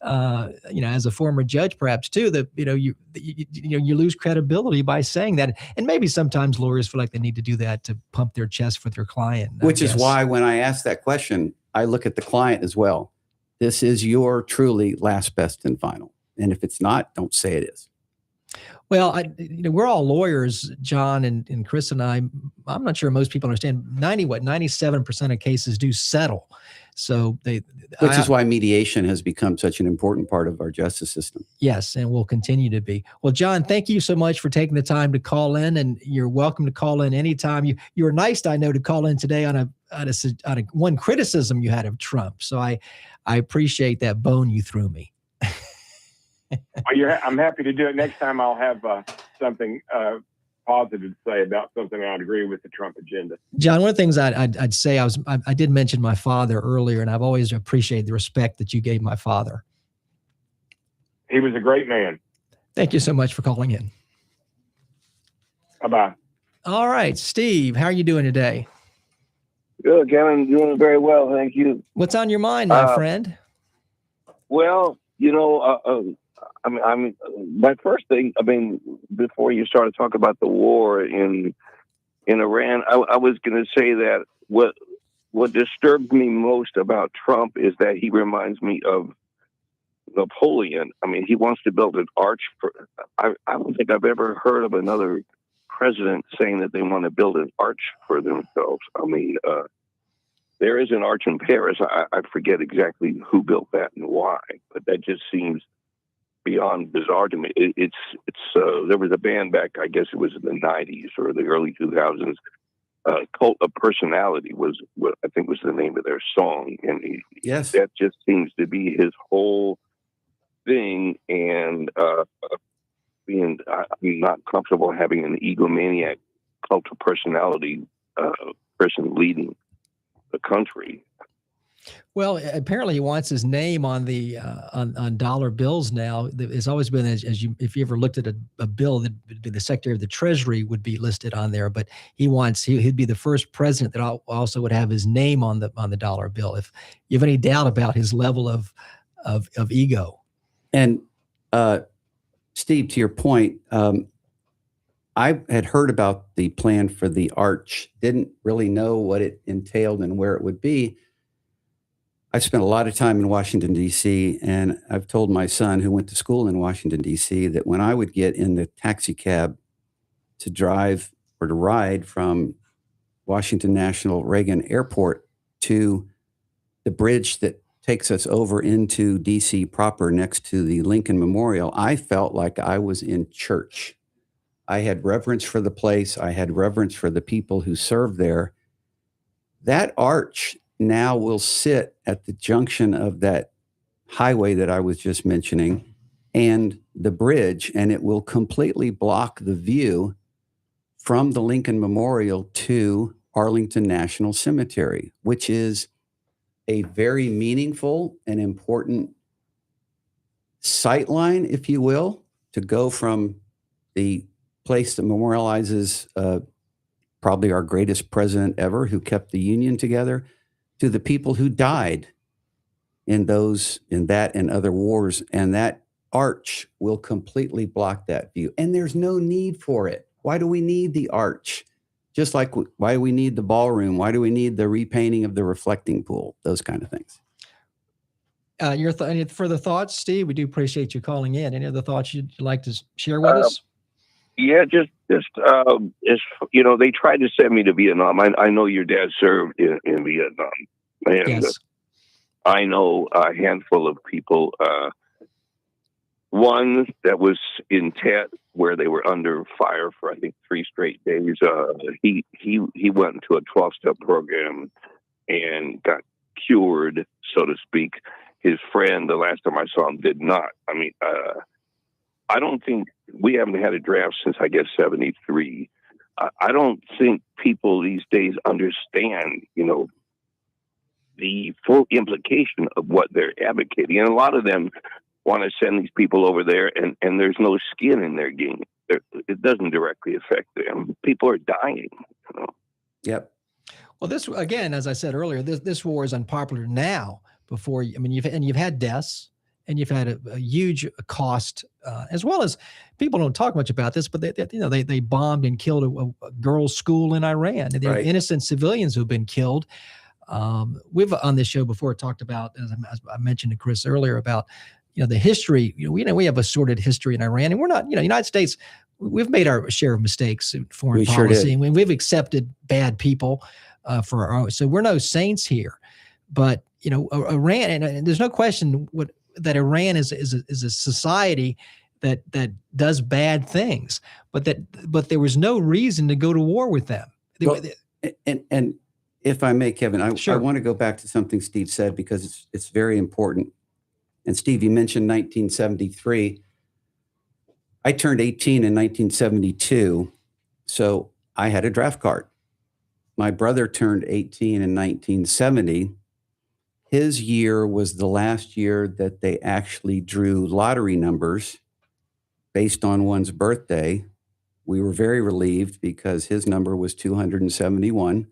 S13: as a former judge, perhaps too, that, you lose credibility by saying that. And maybe sometimes lawyers feel like they need to do that to pump their chest for their client.
S7: Which is why when I ask that question, I look at the client as well. This is your truly last, best, and final. And if it's not, don't say it is.
S13: Well, we're all lawyers, John and Chris and I'm not sure most people understand 97% of cases do settle. So
S7: which is why mediation has become such an important part of our justice system.
S13: Yes, and will continue to be. Well, John, thank you so much for taking the time to call in, and you're welcome to call in anytime. You were nice, I know, to call in today on a one criticism you had of Trump. So I appreciate that bone you threw me.
S16: Well, I'm happy to do it. Next time I'll have something positive to say about something I'd agree with the Trump agenda.
S13: John, one of the things I'd say, I did mention my father earlier, and I've always appreciated the respect that you gave my father.
S16: He was a great man.
S13: Thank you so much for calling in.
S16: Bye-bye.
S13: All right, Steve, how are you doing today?
S17: Good, Kevin. Doing very well, thank you.
S13: What's on your mind, my friend?
S17: Well, my first thing, before you started talking about the war in Iran, I was going to say that what disturbed me most about Trump is that he reminds me of Napoleon. He wants to build an arch I don't think I've ever heard of another president saying that they want to build an arch for themselves. There is an arch in Paris. I forget exactly who built that and why, but that just seems beyond bizarre to me. There was a band back, I guess it was in the 90s or the early 2000s. Cult of Personality was what I think was the name of their song, and
S7: yes,
S17: that just seems to be his whole thing. And I'm not comfortable having an egomaniac cult of personality person leading the country.
S13: Well, apparently he wants his name on the on dollar bills now. It's always been if you ever looked at a bill, the Secretary of the Treasury would be listed on there. But he'd be the first president that also would have his name on the dollar bill. If you have any doubt about his level of ego.
S7: And Steve, to your point, I had heard about the plan for the arch, didn't really know what it entailed and where it would be. I've spent a lot of time in Washington, D.C., and I've told my son, who went to school in Washington, D.C., that when I would get in the taxi cab to drive or to ride from Washington National Reagan Airport to the bridge that takes us over into D.C. proper next to the Lincoln Memorial, I felt like I was in church. I had reverence for the place. I had reverence for the people who served there. That arch now will sit at the junction of that highway that I was just mentioning and the bridge, and it will completely block the view from the Lincoln Memorial to Arlington National Cemetery, which is a very meaningful and important sightline, if you will, to go from the place that memorializes probably our greatest president ever, who kept the Union together, to the people who died in that and other wars. And that arch will completely block that view. And there's no need for it. Why do we need the arch? Just like why do we need the ballroom? Why do we need the repainting of the reflecting pool? Those kind of things.
S13: Any further thoughts, Steve? We do appreciate you calling in. Any other thoughts you'd like to share with us?
S17: Yeah, just they tried to send me to Vietnam. I know your dad served in Vietnam, and
S13: yes.
S17: I know a handful of people. One that was in Tet, where they were under fire for I think 3 straight days. He went into a 12-step program and got cured, so to speak. His friend, the last time I saw him, did not. I don't think we haven't had a draft since, I guess, 73. I don't think people these days understand, the full implication of what they're advocating. And a lot of them want to send these people over there, and there's no skin in their game. It doesn't directly affect them. People are dying. You know?
S7: Yep.
S13: Well, this again, as I said earlier, this war is unpopular now. Before, I mean, you've had deaths, and you've had a huge cost, as well as people don't talk much about this, but they bombed and killed a girls' school in Iran. And there are innocent civilians who've been killed. We've on this show before talked about, as I mentioned to Chris earlier, about the history. We have a sordid history in Iran, and we're not. United States, we've made our share of mistakes in foreign policy, and we've accepted bad people for our own. So we're no saints here, but Iran, and there's no question that Iran is a society that does bad things, but there was no reason to go to war with them.
S7: Well, and if I may, Kevin, I want to go back to something Steve said, because it's very important. And Steve, you mentioned 1973. I turned 18 in 1972, so I had a draft card. My brother turned 18 in 1970. His year was the last year that they actually drew lottery numbers based on one's birthday. We were very relieved because his number was 271.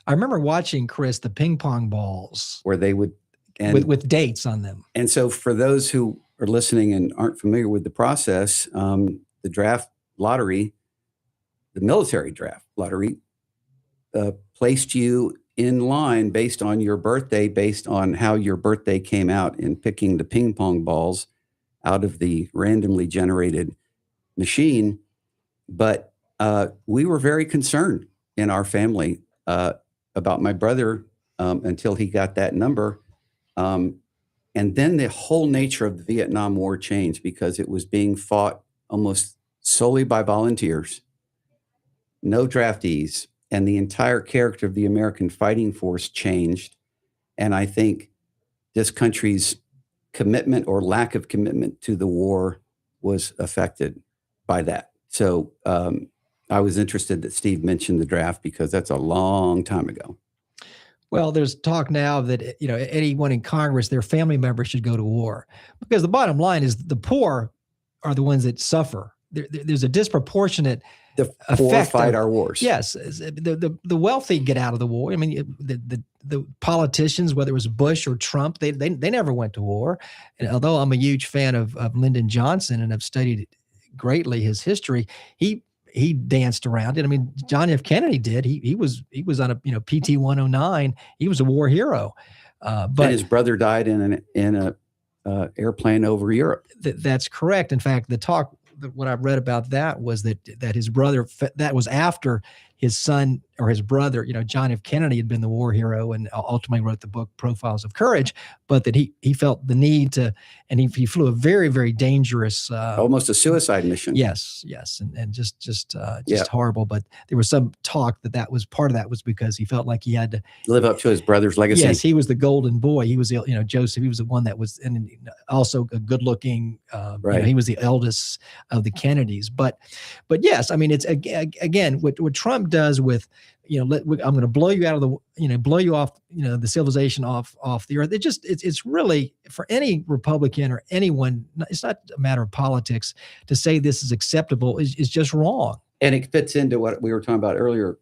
S13: I remember watching, Chris, the ping pong balls
S7: where they would
S13: with dates on them.
S7: And so for those who are listening and aren't familiar with the process, the draft lottery, the military draft lottery, placed you in line based on your birthday, based on how your birthday came out in picking the ping pong balls out of the randomly generated machine. But we were very concerned in our family about my brother until he got that number. And then the whole nature of the Vietnam War changed, because it was being fought almost solely by volunteers, no draftees, and the entire character of the American fighting force changed. And I think this country's commitment or lack of commitment to the war was affected by that. So I was interested that Steve mentioned the draft, because that's a long time ago.
S13: Well, there's talk now that anyone in Congress, their family members should go to war, because the bottom line is the poor are the ones that suffer. There's a disproportionate effect.
S7: Fight our wars.
S13: Yes, the wealthy get out of the war. I mean, the politicians, whether it was Bush or Trump, they never went to war. And although I'm a huge fan of Lyndon Johnson and I've studied greatly his history, he danced around it. I mean, John F. Kennedy did. He was on a PT 109. He was a war hero. But
S7: and his brother died in an airplane over Europe.
S13: That's correct. In fact, what I've read about that was that his brother, that was after his son or his brother, John F. Kennedy had been the war hero and ultimately wrote the book Profiles of Courage, but that he felt the need to, and he flew a very, very dangerous,
S7: almost a suicide mission.
S13: Yes. And just horrible. But there was some talk that was part of that was because he felt like he had to
S7: live up to his brother's legacy.
S13: Yes. He was the golden boy. He was, Joseph, he was the one that was, and also a good looking,
S7: right.
S13: He was the eldest of the Kennedys, but yes, I mean, it's again, what Trump does with, I'm going to blow you out of the, blow you off, the civilization off the earth. It's really, for any Republican or anyone, it's not a matter of politics to say this is acceptable is just wrong.
S7: And it fits into what we were talking about earlier,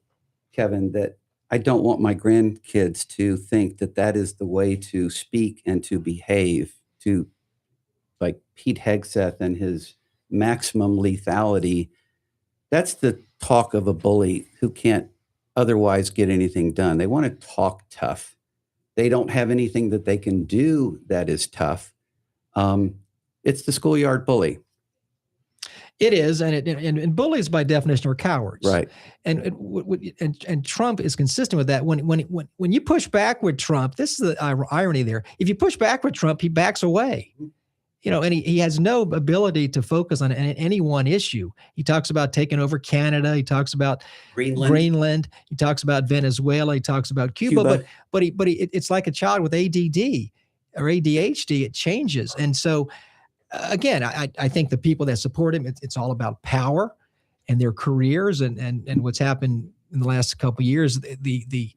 S7: Kevin, that I don't want my grandkids to think that is the way to speak and to behave, to like Pete Hegseth and his maximum lethality. That's the talk of a bully who can't otherwise get anything done. They want to talk tough. They don't have anything that they can do that is tough. It's the schoolyard bully.
S13: It is, and bullies by definition are cowards,
S7: right?
S13: And Trump is consistent with that. When you push back with Trump, this is the irony there. If you push back with Trump, he backs away. And he has no ability to focus on any one issue. He talks about taking over Canada. He talks about Greenland. He talks about Venezuela. He talks about Cuba. But it's like a child with ADD or ADHD. It changes. And so, again, I think the people that support him, it's all about power and their careers and what's happened in the last couple of years. The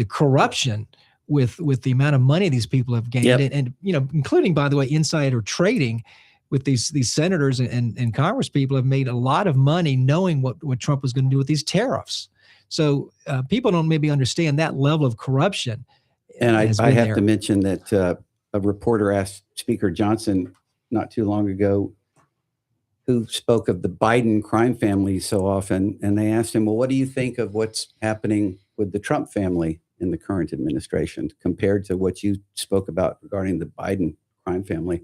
S13: corruption with the amount of money these people have gained,
S7: Yep.
S13: and including, by the way, insider trading with these senators and Congress people have made a lot of money knowing what Trump was going to do with these tariffs. So people don't maybe understand that level of corruption.
S7: And I
S13: has
S7: have
S13: been there.
S7: to mention that a reporter asked Speaker Johnson not too long ago, who spoke of the Biden crime family so often, and they asked him, well, what do you think of what's happening with the Trump family in the current administration compared to what you spoke about regarding the Biden crime family?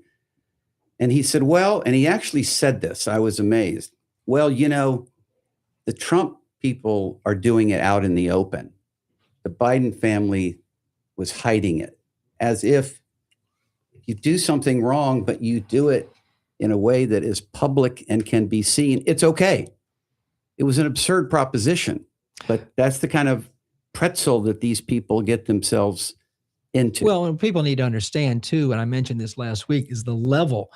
S7: And he said, well, and he actually said this, I was amazed. Well, the Trump people are doing it out in the open. The Biden family was hiding it, as if you do something wrong, but you do it in a way that is public and can be seen, it's okay. It was an absurd proposition, but that's the kind of pretzel that these people get themselves into.
S13: Well, and people need to understand too, and I mentioned this last week, is the level.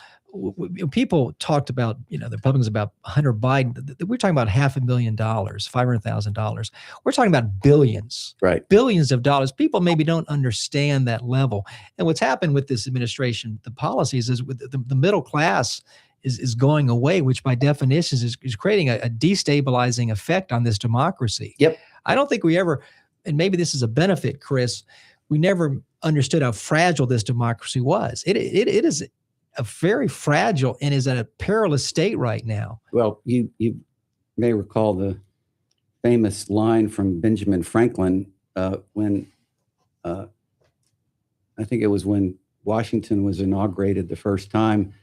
S13: People talked about, the Republicans about Hunter Biden. We're talking about $500,000, $500,000. We're talking about billions,
S7: right?
S13: Billions of dollars. People maybe don't understand that level. And what's happened with this administration, the policies, is with the middle class is going away, which by definition is creating a destabilizing effect on this democracy.
S7: Yep.
S13: I don't think we ever, and maybe this is a benefit, Chris, we never understood how fragile this democracy was. It is a very fragile and is at a perilous state right now.
S7: Well, you may recall the famous line from Benjamin Franklin when I think it was when Washington was inaugurated the first time,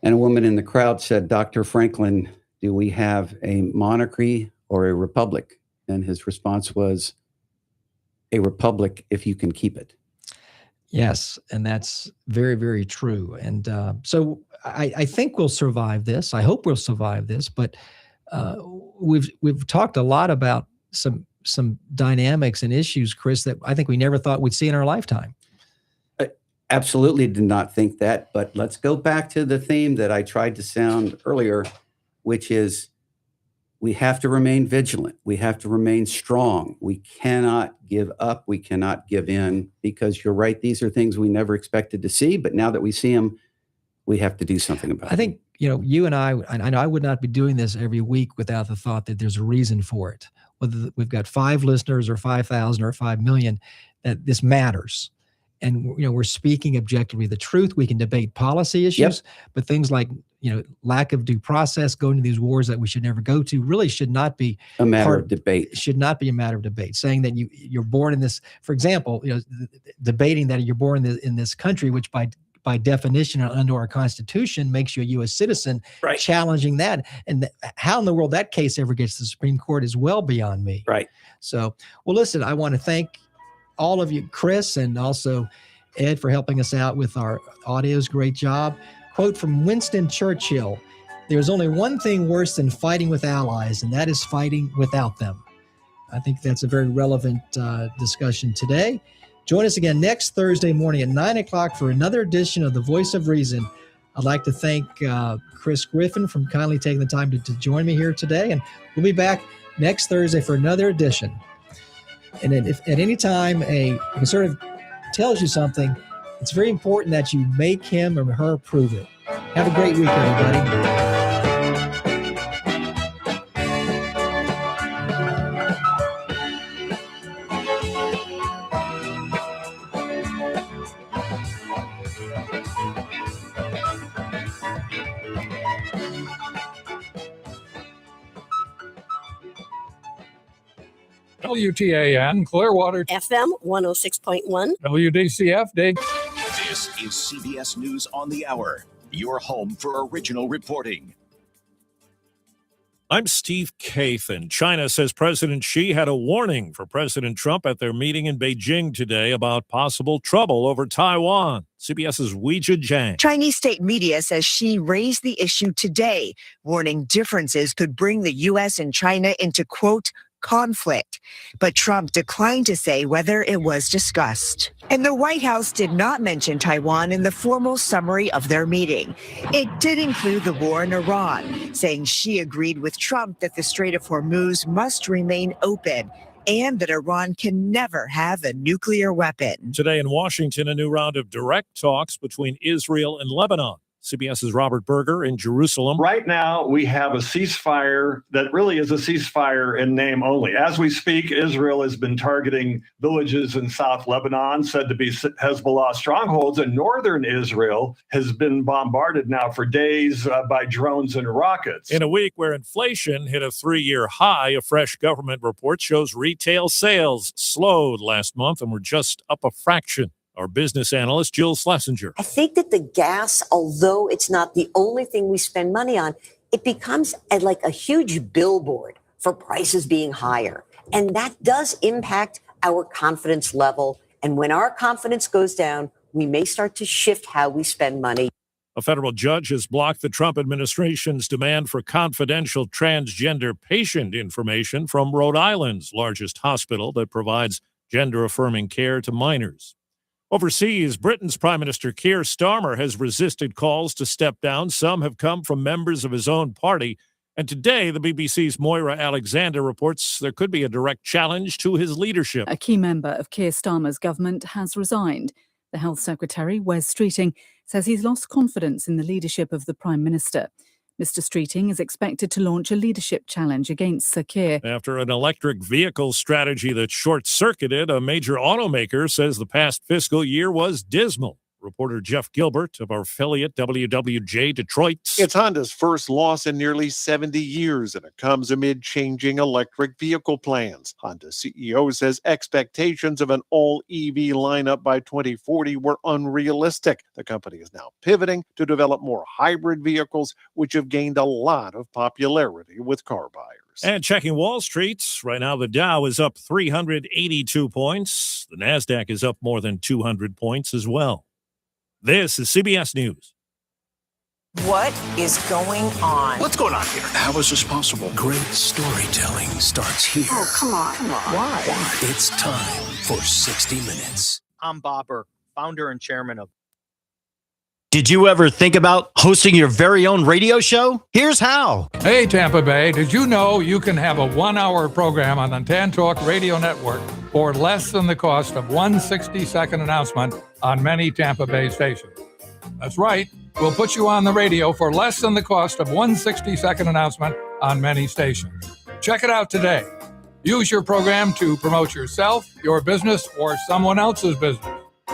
S7: and a woman in the crowd said, Dr. Franklin, do we have a monarchy or a republic? And his response was, a republic if you can keep it.
S13: Yes, and that's very, very true. And so I think we'll survive this. I hope we'll survive this. But we've talked a lot about some dynamics and issues, Chris, that I think we never thought we'd see in our lifetime.
S7: I absolutely did not think that. But let's go back to the theme that I tried to sound earlier, which is we have to remain vigilant. We have to remain strong. We cannot give up. We cannot give in, because you're right. These are things we never expected to see. But now that we see them, we have to do something about it.
S13: I think, you and I know I would not be doing this every week without the thought that there's a reason for it. Whether we've got 5 listeners or 5,000 or 5 million, that this matters. And, we're speaking objectively the truth. We can debate policy issues, but things like, lack of due process, going to these wars that we should never go to, really should not be
S7: a matter of debate.
S13: Should not be a matter of debate. Saying that you're born in this, for example, debating that you're born in this country, which by definition under our Constitution makes you a U.S. citizen,
S7: right?
S13: Challenging that, and how in the world that case ever gets to the Supreme Court is well beyond me.
S7: Right.
S13: So, well, listen, I want to thank all of you, Chris, and also Ed, for helping us out with our audios. Great job. Quote from Winston Churchill: "There's only one thing worse than fighting with allies, and that is fighting without them." I think that's a very relevant discussion today. Join us again next Thursday morning at 9 o'clock for another edition of The Voice of Reason. I'd like to thank Chris Griffin for kindly taking the time to join me here today, and we'll be back next Thursday for another edition. And then if at any time a conservative tells you something, it's very important that you make him or her prove it. Have a great week, everybody.
S9: WTAN, Clearwater,
S18: FM 106.1.
S9: WDCF, Dade.
S19: This is CBS News on the Hour, your home for original reporting.
S20: I'm Steve Kathan. China says President Xi had a warning for President Trump at their meeting in Beijing today about possible trouble over Taiwan. CBS's Weijia Jiang.
S21: Chinese state media says Xi raised the issue today, warning differences could bring the U.S. and China into, quote, conflict. But Trump declined to say whether it was discussed. And the White House did not mention Taiwan in the formal summary of their meeting. It did include the war in Iran, saying Xi agreed with Trump that the Strait of Hormuz must remain open, and that Iran can never have a nuclear weapon.
S20: Today in Washington, a new round of direct talks between Israel and Lebanon. CBS's Robert Berger in Jerusalem.
S2: Right now, we have a ceasefire that really is a ceasefire in name only. As we speak, Israel has been targeting villages in South Lebanon, said to be Hezbollah strongholds, and northern Israel has been bombarded now for days by drones and rockets.
S20: In a week where inflation hit a 3-year high, a fresh government report shows retail sales slowed last month and were just up a fraction. Our business analyst, Jill Schlesinger.
S22: I think that the gas, although it's not the only thing we spend money on, it becomes like a huge billboard for prices being higher. And that does impact our confidence level. And when our confidence goes down, we may start to shift how we spend money.
S20: A federal judge has blocked the Trump administration's demand for confidential transgender patient information from Rhode Island's largest hospital that provides gender-affirming care to minors. Overseas, Britain's Prime Minister Keir Starmer has resisted calls to step down. Some have come from members of his own party. And today, the BBC's Moira Alexander reports there could be a direct challenge to his leadership.
S23: A key member of Keir Starmer's government has resigned. The Health Secretary, Wes Streeting, says he's lost confidence in the leadership of the Prime Minister. Mr. Streeting is expected to launch a leadership challenge against Sir Keir.
S20: After an electric vehicle strategy that short-circuited, a major automaker says the past fiscal year was dismal. Reporter Jeff Gilbert of our affiliate WWJ Detroit.
S24: It's Honda's first loss in nearly 70 years, and it comes amid changing electric vehicle plans. Honda CEO says expectations of an all-EV lineup by 2040 were unrealistic. The company is now pivoting to develop more hybrid vehicles, which have gained a lot of popularity with car buyers.
S20: And checking Wall Street, right now the Dow is up 382 points. The NASDAQ is up more than 200 points as well. This is CBS News.
S21: What is going on?
S6: What's going on here? How is this possible? Great storytelling starts here.
S21: Oh, come on. Why?
S6: It's time for 60 Minutes.
S25: I'm Bob Burke, founder and chairman of.
S26: Did you ever think about hosting your very own radio show? Here's how.
S9: Hey, Tampa Bay, did you know you can have a 1-hour program on the Tan Talk Radio Network for less than the cost of one 60-second announcement on many Tampa Bay stations? That's right. We'll put you on the radio for less than the cost of one 60-second announcement on many stations. Check it out today. Use your program to promote yourself, your business, or someone else's business.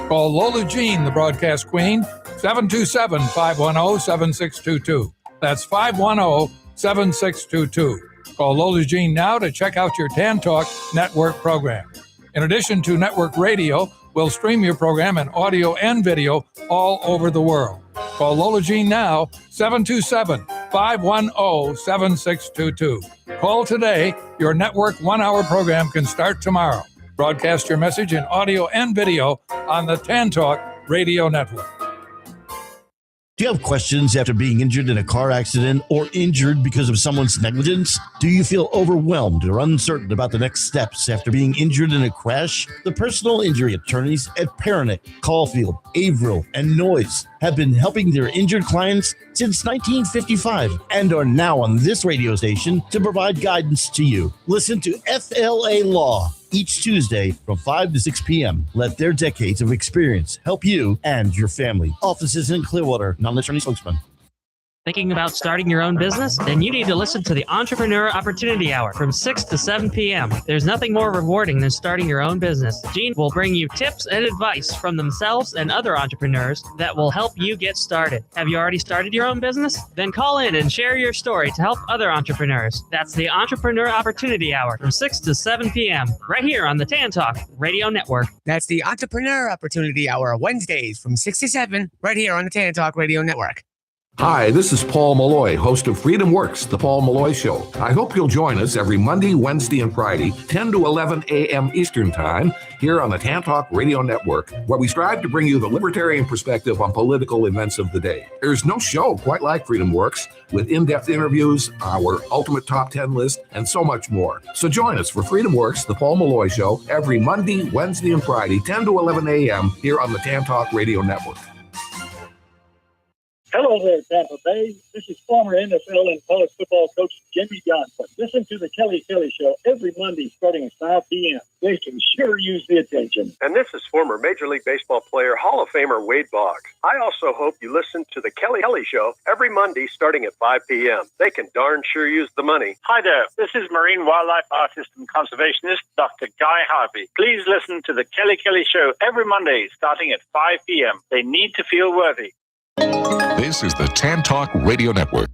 S9: Call Lola Jean, the broadcast queen, 727-510-7622. That's 510-7622. Call Lola Jean now to check out your Tan Talk Network program. In addition to network radio, we'll stream your program in audio and video all over the world. Call Lola Jean now, 727-510-7622. Call today. Your network 1-hour program can start tomorrow. Broadcast your message in audio and video on the Tan Talk Radio Network.
S8: Do you have questions after being injured in a car accident or injured because of someone's negligence? Do you feel overwhelmed or uncertain about the next steps after being injured in a crash? The personal injury attorneys at Peronic, Caulfield, Averill, and Noyes have been helping their injured clients since 1955 and are now on this radio station to provide guidance to you. Listen to FLA Law each Tuesday from 5 to 6 p.m. Let their decades of experience help you and your family. Offices in Clearwater, non-attorney spokesman.
S27: Thinking about starting your own business? Then you need to listen to the Entrepreneur Opportunity Hour from 6 to 7 p.m. There's nothing more rewarding than starting your own business. Gene will bring you tips and advice from themselves and other entrepreneurs that will help you get started. Have you already started your own business? Then call in and share your story to help other entrepreneurs. That's the Entrepreneur Opportunity Hour from 6 to 7 p.m. right here on the Tan Talk Radio Network.
S28: That's the Entrepreneur Opportunity Hour, Wednesdays from 6 to 7 right here on the Tan Talk Radio Network.
S29: Hi, this is Paul Malloy, host of Freedom Works, The Paul Malloy Show. I hope you'll join us every Monday, Wednesday, and Friday, 10 to 11 a.m. Eastern Time, here on the Tan Talk Radio Network, where we strive to bring you the libertarian perspective on political events of the day. There's no show quite like Freedom Works, with in-depth interviews, our ultimate top 10 list, and so much more. So join us for Freedom Works, The Paul Malloy Show, every Monday, Wednesday, and Friday, 10 to 11 a.m. here on the Tan Talk Radio Network.
S30: Hello.
S1: Hello there, Tampa Bay. This is former NFL and college football coach Jimmy Johnson. Listen to the Kelly Show every Monday starting at 5 p.m. They can sure use the attention.
S3: And this is former Major League Baseball player, Hall of Famer Wade Boggs. I also hope you listen to the Kelly Show every Monday starting at 5 p.m. They can darn sure use the money.
S4: Hi there. This is marine wildlife artist and conservationist Dr. Guy Harvey. Please listen to the Kelly Show every Monday starting at 5 p.m. They need to feel worthy.
S5: This is the Tan Talk Radio Network.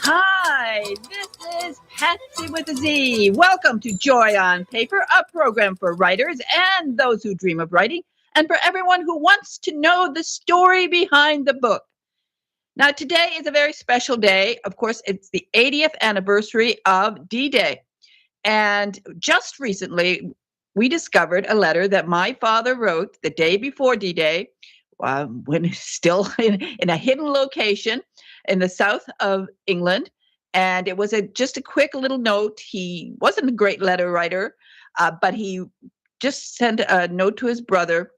S10: Hi, this is Patsy with a Z. Welcome to Joy on Paper, a program for writers and those who dream of writing, and for everyone who wants to know the story behind the book. Now, today is a very special day. Of course, it's the 80th anniversary of D-Day. And just recently, we discovered a letter that my father wrote the day before D-Day, when he's still in a hidden location in the south of England. And it was just a quick little note. He wasn't a great letter writer, but he just sent a note to his brother